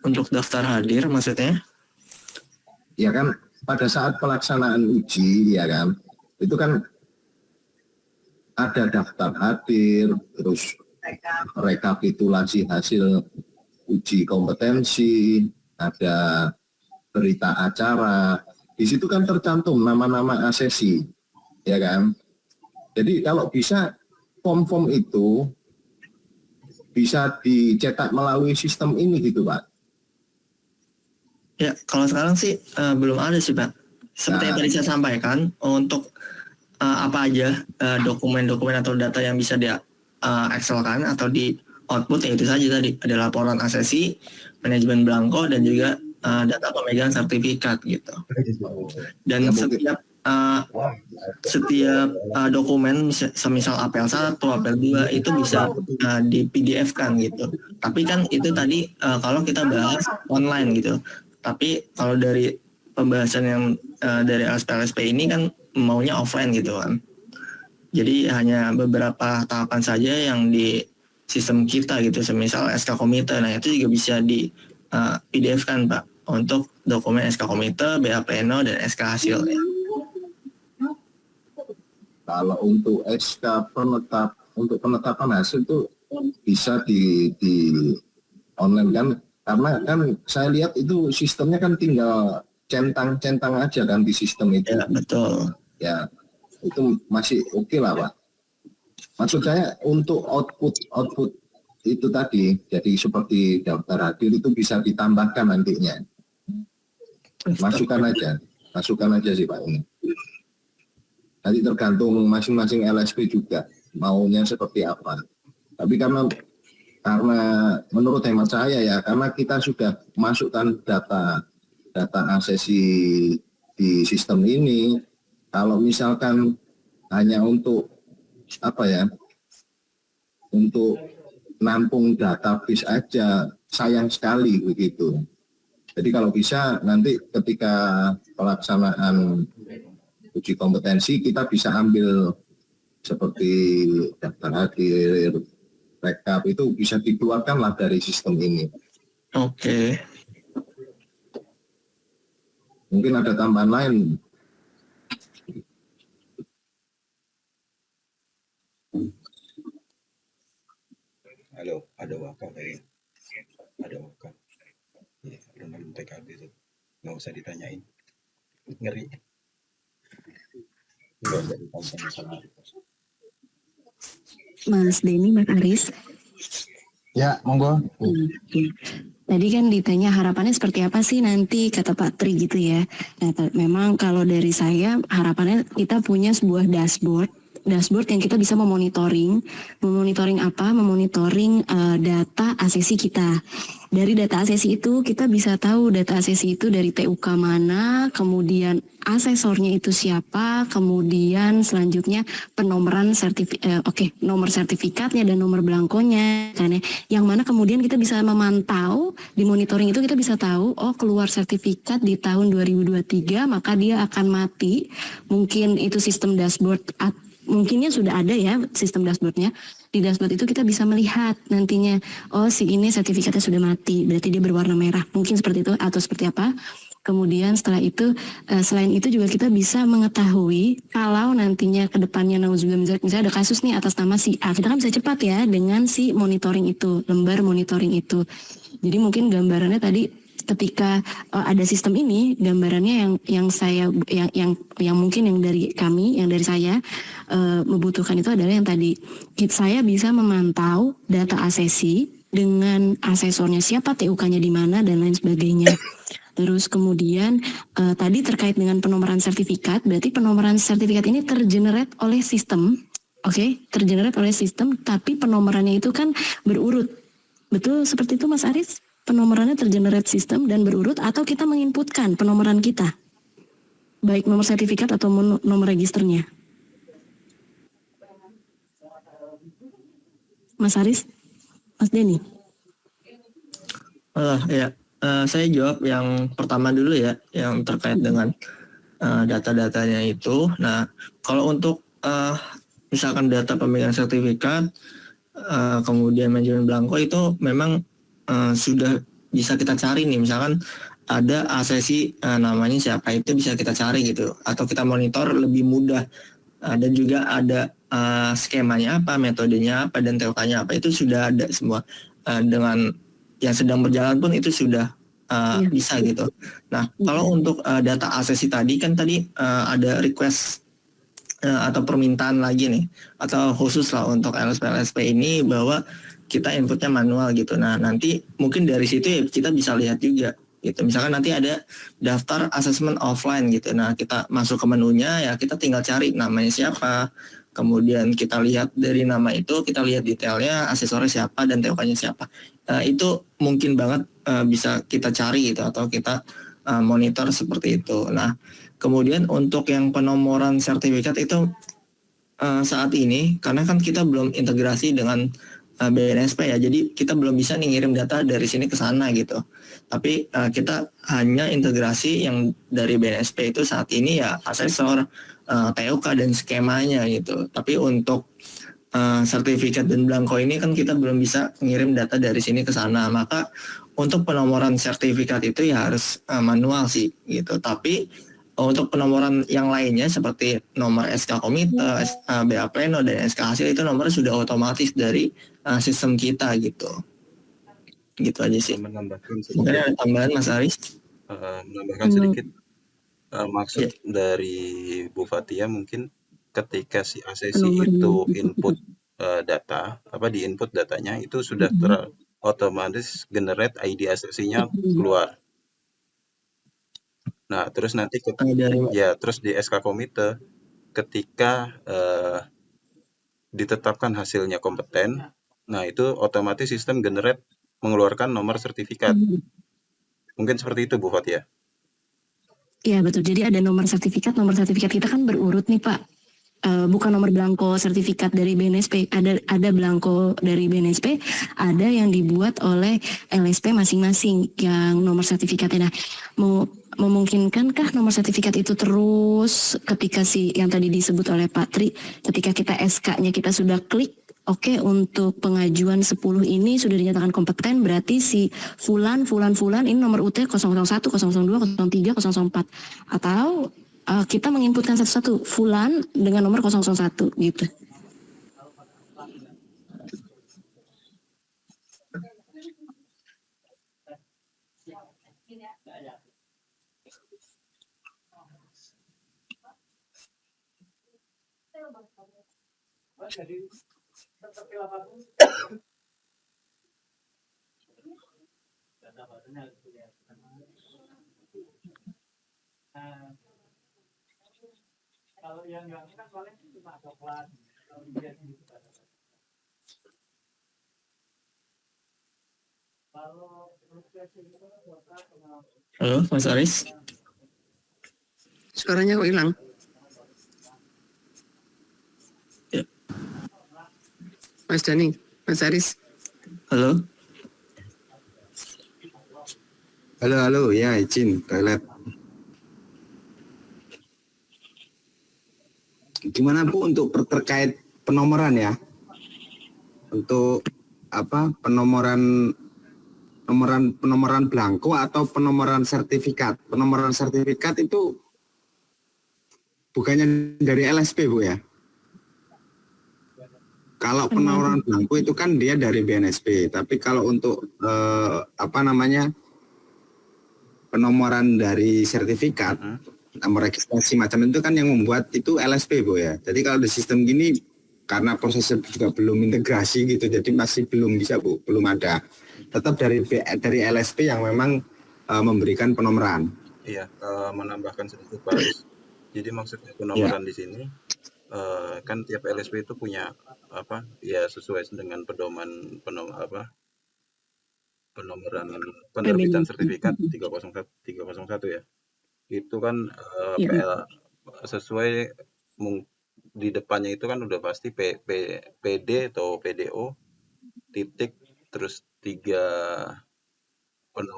Speaker 6: untuk daftar hadir maksudnya?
Speaker 8: Ya kan pada saat pelaksanaan uji ya kan itu kan ada daftar hadir, terus rekapitulasi hasil uji kompetensi, ada berita acara. Di situ kan tercantum nama-nama asesi, ya kan? Jadi kalau bisa form-form itu bisa dicetak melalui sistem ini gitu, Pak.
Speaker 6: Ya, kalau sekarang sih belum ada sih, Pak. Seperti yang tadi saya sampaikan, untuk apa aja dokumen-dokumen atau data yang bisa di Excel-kan atau di output, ya itu saja tadi. Ada laporan asesi, manajemen belangko, dan juga data pemegang sertifikat gitu. Dan setiap dokumen semisal APL 1, APL 2 itu bisa di PDF-kan gitu. Tapi kan itu tadi kalau kita bahas online gitu. Tapi kalau dari pembahasan yang dari LSP ini kan maunya offline gitu kan. Jadi hanya beberapa tahapan saja yang di sistem kita gitu. Semisal SK komite, nah itu juga bisa di PDF-kan Pak. Untuk dokumen SK komite, BAPNO, dan SK hasilnya.
Speaker 8: Kalau untuk SK untuk penetapan hasil itu bisa di online kan, karena kan saya lihat itu sistemnya kan tinggal centang aja kan di sistem itu.
Speaker 6: Ya, betul.
Speaker 8: Ya, itu masih oke lah Pak. Maksud saya untuk output itu tadi, jadi seperti daftar hadir itu bisa ditambahkan nantinya. Masukkan aja sih Pak ini. Nanti tergantung masing-masing LSP juga maunya seperti apa. Tapi karena menurut hemat saya ya, karena kita sudah masukkan data asesi di sistem ini, kalau misalkan hanya untuk untuk nampung database aja, sayang sekali begitu. Jadi kalau bisa nanti ketika pelaksanaan uji kompetensi kita bisa ambil seperti daftar hadir, rekap itu bisa dikeluarkanlah dari sistem ini.
Speaker 6: Oke.
Speaker 8: Mungkin ada tambahan lain.
Speaker 2: Halo, ada wakaf kayaknya. Ada wakaf. Iya, belum TKB itu. Nggak usah ditanyain. Ngeri. Nggak usah ditanyain sama.
Speaker 7: Mas Denny, Mas Aris.
Speaker 8: Ya, monggo.
Speaker 7: Tadi kan ditanya harapannya seperti apa sih nanti, kata Pak Tri gitu ya. Nah, memang kalau dari saya harapannya kita punya sebuah dashboard yang kita bisa memonitoring apa? Memonitoring data asesi kita. Dari data asesi itu kita bisa tahu data asesi itu dari TUK mana, kemudian asesornya itu siapa, kemudian selanjutnya penomoran nomor sertifikatnya dan nomor belangkonya kan ya. Yang mana kemudian kita bisa memantau di monitoring itu, kita bisa tahu keluar sertifikat di tahun 2023 maka dia akan mati. Mungkin itu sistem dashboard, mungkinnya sudah ada ya sistem dashboardnya. Di dashboard itu kita bisa melihat nantinya, si ini sertifikatnya sudah mati, berarti dia berwarna merah. Mungkin seperti itu atau seperti apa. Kemudian setelah itu, selain itu juga kita bisa mengetahui kalau nantinya ke depannya misalnya ada kasus nih atas nama si A, kita kan bisa cepat ya dengan si monitoring itu, lembar monitoring itu. Jadi mungkin gambarannya tadi ketika ada sistem ini, gambarannya yang mungkin yang dari kami, yang dari saya membutuhkan itu adalah yang tadi saya bisa memantau data asesi dengan asesornya siapa, TUK-nya di mana dan lain sebagainya. Terus kemudian tadi terkait dengan penomoran sertifikat, berarti penomoran sertifikat ini tergenerate oleh sistem, tergenerate oleh sistem, tapi penomorannya itu kan berurut. Betul seperti itu Mas Aris? Penomorannya tergenerate sistem dan berurut, atau kita menginputkan penomoran kita, baik nomor sertifikat atau nomor registernya. Mas Aris, Mas Denny.
Speaker 6: Ya, saya jawab yang pertama dulu ya, yang terkait dengan data-datanya itu. Nah, kalau untuk misalkan data pemegang sertifikat, kemudian manajemen belangko itu memang sudah bisa kita cari nih, misalkan ada asesi namanya siapa, itu bisa kita cari gitu, atau kita monitor lebih mudah. Dan juga ada skemanya apa, metodenya apa, dan TOK-nya apa, itu sudah ada semua. Dengan yang sedang berjalan pun itu sudah bisa gitu. Nah, kalau untuk data asesi tadi kan tadi ada request atau permintaan lagi nih, atau khusus lah untuk LSP ini bahwa kita inputnya manual gitu. Nah, nanti mungkin dari situ ya kita bisa lihat juga gitu. Misalkan nanti ada daftar assessment offline gitu. Nah, kita masuk ke menunya, ya kita tinggal cari namanya siapa. Kemudian kita lihat dari nama itu, kita lihat detailnya, asesornya siapa dan TOK-nya siapa. Itu mungkin banget bisa kita cari gitu, atau kita monitor seperti itu. Nah, kemudian untuk yang penomoran sertifikat itu saat ini, karena kan kita belum integrasi dengan BNSP ya, jadi kita belum bisa nih ngirim data dari sini ke sana gitu. Tapi kita hanya integrasi yang dari BNSP itu saat ini ya asesor, TOK dan skemanya gitu. Tapi untuk sertifikat dan blanko ini kan kita belum bisa ngirim data dari sini ke sana. Maka untuk penomoran sertifikat itu ya harus manual sih gitu. Tapi untuk penomoran yang lainnya seperti nomor SK komite, BA pleno dan SK hasil itu nomornya sudah otomatis dari sistem kita gitu. Gitu aja sih.
Speaker 2: Menambahkan
Speaker 6: Mungkin
Speaker 2: sedikit,
Speaker 6: ada tambahan Mas Aris?
Speaker 2: menambahkan sedikit maksud dari Bu Fatia mungkin ketika si asesi itu input data, di input datanya itu sudah otomatis generate ID asesinya keluar. Nah, terus nanti terus di SK komite ketika ditetapkan hasilnya kompeten, nah itu otomatis sistem generate mengeluarkan nomor sertifikat. Mungkin seperti itu Bu Fatia.
Speaker 7: Iya betul. Jadi ada nomor sertifikat kita kan berurut nih Pak. Bukan nomor blanko sertifikat dari BNSP, ada blanko dari BNSP, ada yang dibuat oleh LSP masing-masing yang nomor sertifikatnya. Nah, memungkinkankah nomor sertifikat itu terus ketika yang tadi disebut oleh Pak Tri, ketika kita SK-nya kita sudah klik, oke, untuk pengajuan 10 ini sudah dinyatakan kompeten, berarti si Fulan ini nomor UT 001, 002, 03, 004, atau kita menginputkan satu-satu Fulan dengan nomor 001 gitu.
Speaker 6: Halo Mas Aris?
Speaker 1: Suaranya kok hilang?
Speaker 6: Ya.
Speaker 1: Mas Dani, Mas Aris.
Speaker 6: Halo?
Speaker 4: Halo, ya izin toilet. Gimana Bu untuk terkait penomoran ya? Untuk penomoran blanko atau penomoran sertifikat? Penomoran sertifikat itu bukannya dari LSP Bu ya? Kalau penomoran blanko itu kan dia dari BNSP, tapi kalau untuk penomoran dari sertifikat, nomor registrasi macam itu kan yang membuat itu LSP Bu ya. Jadi kalau di sistem gini karena prosesnya juga belum integrasi gitu, jadi masih belum bisa Bu, belum ada. Tetap dari LSP yang memang memberikan penomoran.
Speaker 2: Iya, menambahkan sedikit Pak Aris. Jadi maksudnya penomoran di sini kan tiap LSP itu punya sesuai dengan pedoman penomoran penerbitan sertifikat 301 ya. Itu kan PL sesuai di depannya itu kan udah pasti PD atau PDO titik terus 3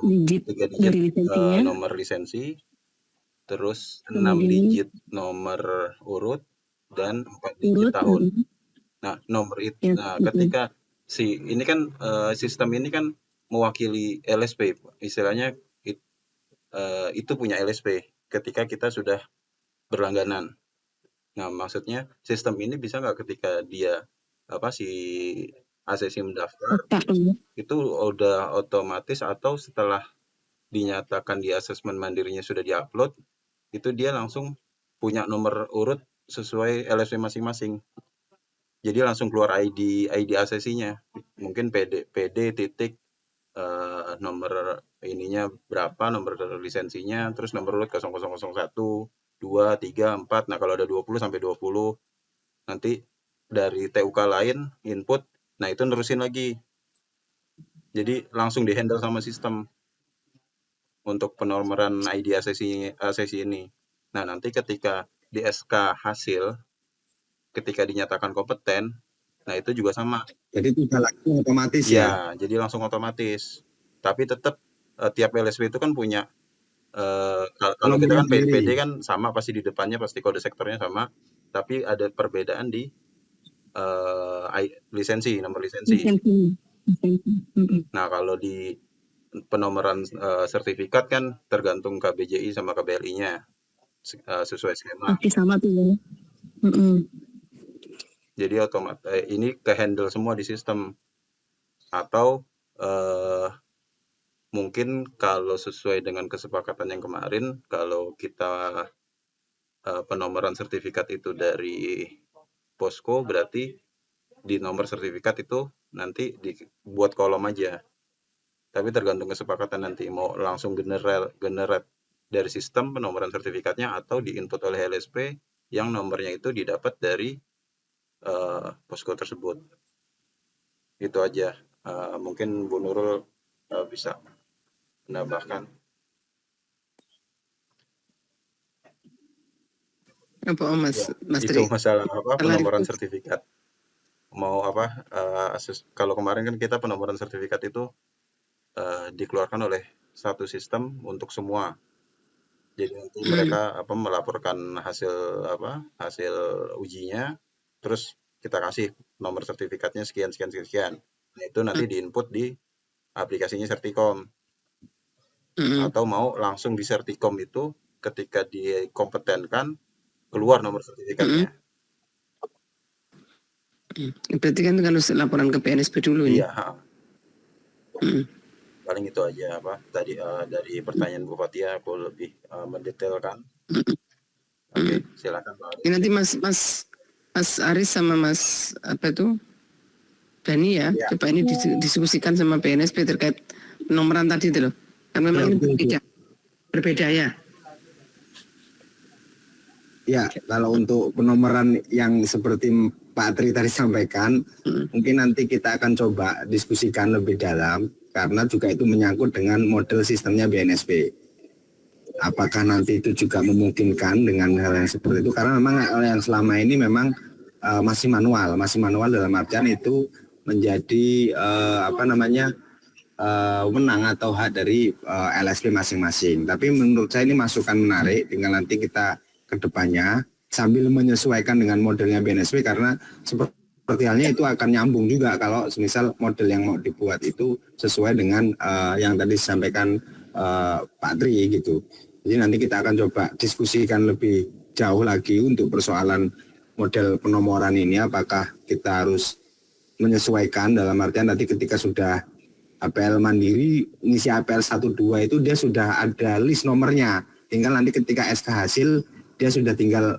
Speaker 2: digit nomor lisensi, terus 6 digit nomor urut dan 4 digit tahun. Nah, nomor itu ketika ini kan sistem ini kan mewakili LSP, istilahnya itu punya LSP ketika kita sudah berlangganan. Nah, maksudnya sistem ini bisa nggak ketika dia si ACC mendaftar
Speaker 7: Otak lu.
Speaker 2: itu udah otomatis atau setelah dinyatakan di asesmen mandirinya sudah diupload, itu dia langsung punya nomor urut sesuai LSP masing-masing. Jadi langsung keluar ID ACC-nya. Mungkin PD titik nomor ininya berapa, nomor lisensinya, terus nomor urut 0001, 2, 3, 4. Nah, kalau ada 20 sampai 20, nanti dari TUK lain input, nah itu nerusin lagi. Jadi langsung dihandle sama sistem untuk penomoran ID ACC ini. Nah, nanti ketika di SK hasil, ketika dinyatakan kompeten, nah itu juga sama.
Speaker 4: Jadi tidak langsung otomatis ya.
Speaker 2: Ya, jadi langsung otomatis. Tapi tetap tiap LSP itu kan punya kalau kita kan
Speaker 4: Nomor
Speaker 2: PD
Speaker 4: sendiri.
Speaker 2: kan sama, pasti di depannya pasti kode sektornya sama, tapi ada perbedaan di lisensi, nomor lisensi. Nah, kalau di penomoran sertifikat kan tergantung KBJI sama KBLI-nya sesuai skema.
Speaker 7: Pasti sama tuh ya.
Speaker 2: Jadi otomatis ini ke handle semua di sistem. Atau mungkin kalau sesuai dengan kesepakatan yang kemarin, kalau kita penomoran sertifikat itu dari Posko, berarti di nomor sertifikat itu nanti dibuat kolom aja. Tapi tergantung kesepakatan nanti mau langsung generate dari sistem penomoran sertifikatnya atau diinput oleh LSP yang nomornya itu didapat dari Posko tersebut. Itu aja. Mungkin Bu Nurul bisa menambahkan.
Speaker 1: Apa Mas
Speaker 2: Itu
Speaker 1: Tri?
Speaker 2: masalah penomoran
Speaker 1: Itu.
Speaker 2: sertifikat. Mau kalau kemarin kan kita penomoran sertifikat itu dikeluarkan oleh satu sistem untuk semua. Jadi nanti mereka melaporkan hasil ujinya, terus kita kasih nomor sertifikatnya sekian. Nah, itu nanti diinput di aplikasinya Sertikom. Atau mau langsung di Sertikom itu ketika dikompetenkan keluar nomor sertifikatnya.
Speaker 1: Berarti kan harus laporan ke PNSP dulu nih.
Speaker 2: Iya. Paling itu aja tadi dari pertanyaan Bu Fatia aku lebih mendetailkan. Oke, silakan Pak Aris.
Speaker 1: Ini nanti Mas Aris sama Mas Dani ya, coba ini diskusikan sama PNSP terkait penomoran tadi itu loh. Kan memang ini berbeda ya.
Speaker 4: Ya, kalau untuk penomoran yang seperti Pak Tri tadi sampaikan, mungkin nanti kita akan coba diskusikan lebih dalam, karena juga itu menyangkut dengan model sistemnya BNSP. Apakah nanti itu juga memungkinkan dengan hal yang seperti itu? Karena memang hal yang selama ini memang masih manual dalam artian itu menjadi menang atau hak dari LSP masing-masing. Tapi menurut saya ini masukan menarik, tinggal nanti kita kedepannya sambil menyesuaikan dengan modelnya BNSP, karena seperti halnya itu akan nyambung juga kalau semisal model yang mau dibuat itu sesuai dengan yang tadi disampaikan Pak Tri gitu. Jadi nanti kita akan coba diskusikan lebih jauh lagi untuk persoalan model penomoran ini, apakah kita harus menyesuaikan dalam artian nanti ketika sudah APL mandiri ngisi APL 12 itu dia sudah ada list nomornya, tinggal nanti ketika SK hasil dia sudah tinggal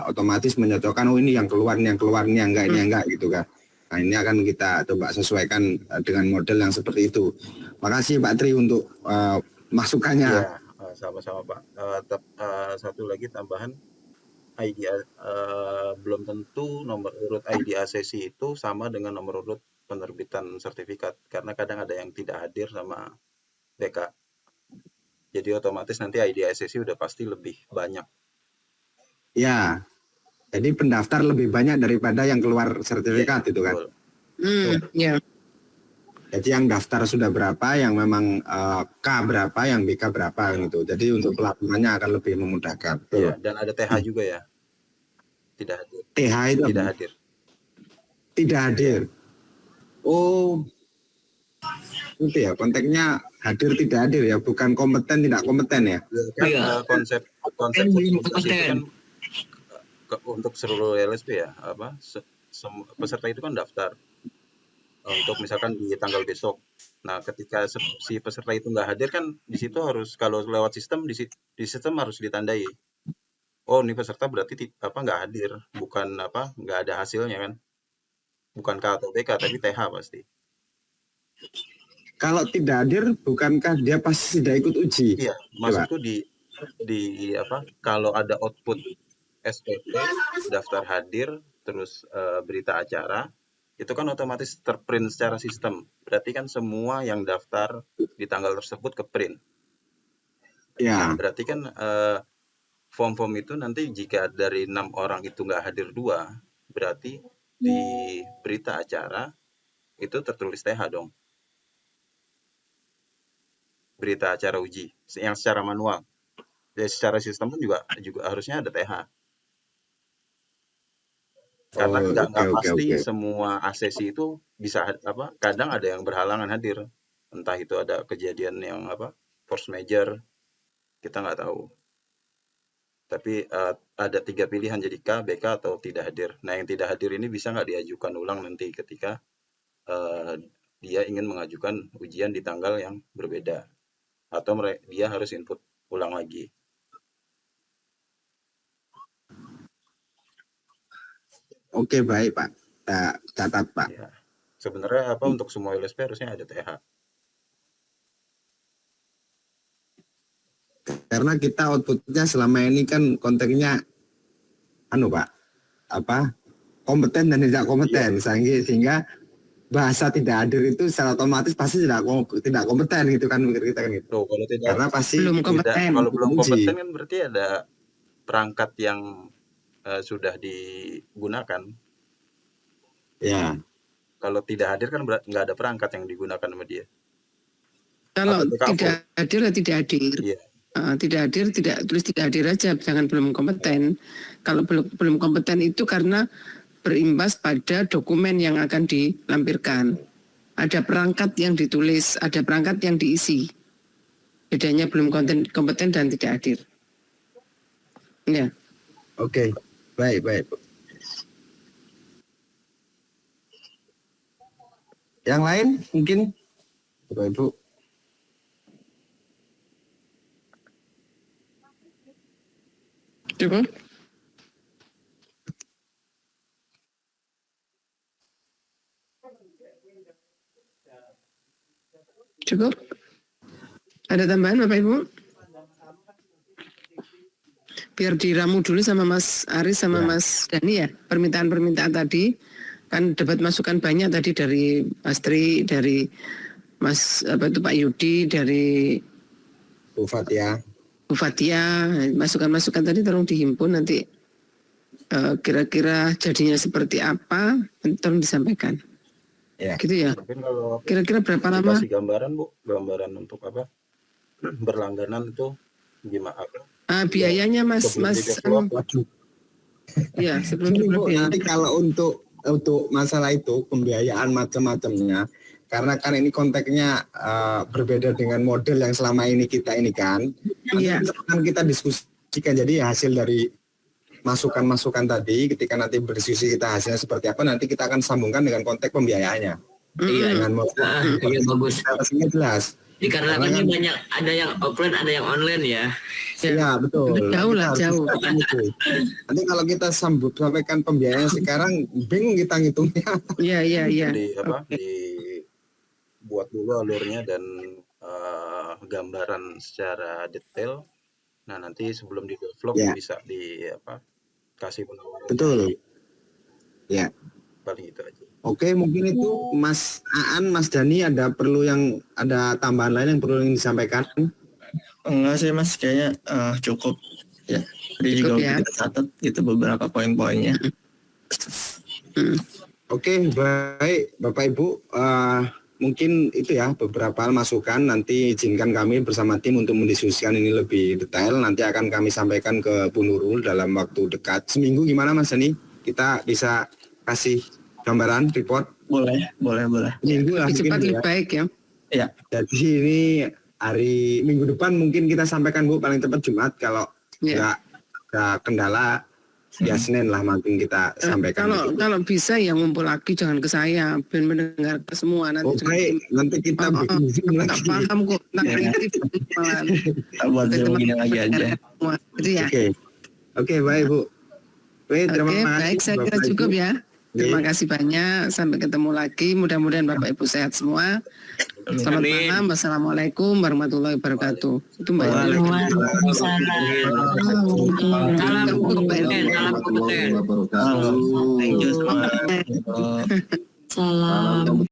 Speaker 4: otomatis menyocokkan ini yang keluar ini enggak gitu kan. Nah, ini akan kita coba sesuaikan dengan model yang seperti itu. Makasih Pak Tri untuk masukannya.
Speaker 2: Ya, sama-sama Pak. Satu lagi tambahan, ID belum tentu nomor urut ID ACC itu sama dengan nomor urut penerbitan sertifikat, karena kadang ada yang tidak hadir sama BK. Jadi otomatis nanti ID ACC udah pasti lebih banyak.
Speaker 4: Ya, jadi pendaftar lebih banyak daripada yang keluar sertifikat itu kan.
Speaker 1: Ya.
Speaker 4: Jadi yang daftar sudah berapa, yang memang K berapa, yang BK berapa gitu. Jadi untuk pelaporannya akan lebih memudahkan.
Speaker 2: Iya, dan ada TH juga ya. Tidak hadir.
Speaker 4: TH itu
Speaker 2: tidak hadir.
Speaker 4: Tidak hadir. Oh, Itu ya konteksnya hadir tidak hadir ya, bukan kompeten tidak kompeten ya.
Speaker 2: Kan
Speaker 5: Iya.
Speaker 2: konsep
Speaker 5: Kan belum
Speaker 2: sertifikasi itu kan
Speaker 5: kompeten.
Speaker 2: untuk seluruh LSP ya, peserta itu kan daftar untuk misalkan di tanggal besok. Nah, ketika si peserta itu nggak hadir kan di situ harus, kalau lewat sistem di sistem harus ditandai. Oh, ini peserta berarti nggak hadir, bukan nggak ada hasilnya kan, bukan K atau BK tapi TH pasti.
Speaker 4: Kalau tidak hadir, bukankah dia pasti tidak ikut uji?
Speaker 2: Iya, maksudku kalau ada output SPP, daftar hadir, terus berita acara, itu kan otomatis terprint secara sistem. Berarti kan semua yang daftar di tanggal tersebut ke print.
Speaker 4: Ya.
Speaker 2: Berarti kan form-form itu nanti jika dari 6 orang itu nggak hadir 2, berarti di berita acara itu tertulis TH dong. Berita acara uji yang secara manual. Jadi secara sistem pun juga harusnya ada TH. Karena nggak pasti semua asesi itu bisa kadang ada yang berhalangan hadir. Entah itu ada kejadian yang force major, kita nggak tahu. Tapi ada 3 pilihan, jadi K, BK, atau tidak hadir. Nah, yang tidak hadir ini bisa nggak diajukan ulang nanti ketika dia ingin mengajukan ujian di tanggal yang berbeda. Atau dia harus input ulang lagi.
Speaker 4: Oke, baik Pak. Catat Pak.
Speaker 2: Ya. Sebenarnya untuk semua LSP harusnya ada TH.
Speaker 4: Karena kita outputnya selama ini kan konteksnya Pak, kompeten dan tidak kompeten, sehingga bahasa tidak hadir itu secara otomatis pasti tidak kompeten gitu kan, mikir kita kan gitu.
Speaker 2: Tuh, kalau tidak,
Speaker 4: karena pasti
Speaker 1: belum kompeten.
Speaker 2: Kalau belum kompeten kan berarti ada perangkat yang sudah digunakan.
Speaker 4: Ya.
Speaker 2: Kalau tidak hadir kan berarti nggak ada perangkat yang digunakan sama dia.
Speaker 1: Kalau
Speaker 2: Atau
Speaker 1: tidak hadir ya tidak hadir.
Speaker 2: Iya.
Speaker 1: Tidak hadir, tulis tidak hadir aja, jangan belum kompeten. Kalau belum kompeten itu karena berimbas pada dokumen yang akan dilampirkan. Ada perangkat yang ditulis, ada perangkat yang diisi. Bedanya belum kompeten dan tidak hadir. Ya.
Speaker 4: Oke, baik. Yang lain mungkin, Bapak Ibu.
Speaker 1: Cukup? Cukup? Ada tambahan Bapak Ibu? Biar diramu dulu sama Mas Aris sama Mas Dani ya, permintaan-permintaan tadi. Kan dapat masukan banyak tadi dari Mas Tri, dari Mas Pak Yudi, dari
Speaker 4: Bu Fatia,
Speaker 1: masukan-masukan tadi tolong dihimpun nanti kira-kira jadinya seperti apa, tolong disampaikan.
Speaker 4: Ya.
Speaker 1: Gitu ya.
Speaker 2: Mungkin kalau
Speaker 1: Kira-kira berapa lama?
Speaker 2: kasih gambaran Bu, gambaran untuk berlangganan itu gimana?
Speaker 1: Biayanya Mas ya sebelum
Speaker 4: Bu, nanti kalau untuk masalah itu pembiayaan macam-macamnya, karena kan ini konteksnya berbeda dengan model yang selama ini kita ini kan.
Speaker 1: Iya.
Speaker 4: Kan kita diskusikan, jadi hasil dari masukan-masukan tadi, ketika nanti berdiskusi kita hasilnya seperti apa, nanti kita akan sambungkan dengan konteks pembiayaannya.
Speaker 5: Iya.
Speaker 4: Dengan
Speaker 5: Iya bagus.
Speaker 4: harusnya jelas.
Speaker 5: Dikarenakan ini banyak, ada yang offline, ada yang online ya.
Speaker 4: Ya betul.
Speaker 1: Jauh lah,
Speaker 4: Kita harus
Speaker 1: jauh.
Speaker 4: mengatakan itu. Nanti kalau kita sampaikan pembiayaan sekarang, bingung kita ngitungnya.
Speaker 1: Iya.
Speaker 2: Dibuat dulu alurnya dan gambaran secara detail. Nah, nanti sebelum di develop bisa kasih penawaran.
Speaker 4: Betul. Ya.
Speaker 2: Paling itu aja.
Speaker 4: Oke, mungkin itu Mas Aan, Mas Dani ada tambahan lain yang perlu disampaikan?
Speaker 6: Enggak sih Mas, kayaknya cukup ya. Jadi juga
Speaker 1: ya.
Speaker 6: kita catat gitu beberapa poin-poinnya.
Speaker 4: Oke, baik Bapak Ibu, mungkin itu ya beberapa masukan, nanti izinkan kami bersama tim untuk mendiskusikan ini lebih detail, nanti akan kami sampaikan ke Bu Nurul dalam waktu dekat. Seminggu gimana Mas Dani? Kita bisa kasih gambaran, report
Speaker 6: Boleh.
Speaker 9: Minggu lah
Speaker 1: Lebih
Speaker 9: mungkin
Speaker 1: cepat
Speaker 9: Bu,
Speaker 1: lebih
Speaker 9: ya.
Speaker 1: baik ya.
Speaker 9: Jadi ini hari minggu depan mungkin kita sampaikan Bu, paling cepat Jumat. Kalau
Speaker 1: Ya.
Speaker 9: nggak kendala ya Senin lah mungkin kita sampaikan.
Speaker 1: Kalau bisa ya ngumpul lagi, jangan ke saya, biar mendengar ke semua nanti.
Speaker 9: Oke, nanti kita bikin Zoom
Speaker 1: Tak
Speaker 9: lagi.
Speaker 1: paham kok, aktif malahan.
Speaker 6: Buat
Speaker 1: Ke
Speaker 6: Zoom
Speaker 1: teman-
Speaker 6: ini lagi aja.
Speaker 1: semua. Gitu ya.
Speaker 9: Oke, baik Bu. Oke, terima
Speaker 1: Oke,
Speaker 9: kasih.
Speaker 1: baik, saya kira
Speaker 9: Bapak,
Speaker 1: cukup
Speaker 9: Ibu.
Speaker 1: ya. Terima kasih banyak. Sampai ketemu lagi. Mudah-mudahan Bapak Ibu sehat semua. Selamat
Speaker 5: Amin.
Speaker 1: malam. Wassalamualaikum warahmatullahi wabarakatuh. Itu Mbak.
Speaker 5: Salam kompeten, salam kompeten.
Speaker 8: Wabarakatuh.
Speaker 6: Thank you semua.
Speaker 7: Salam.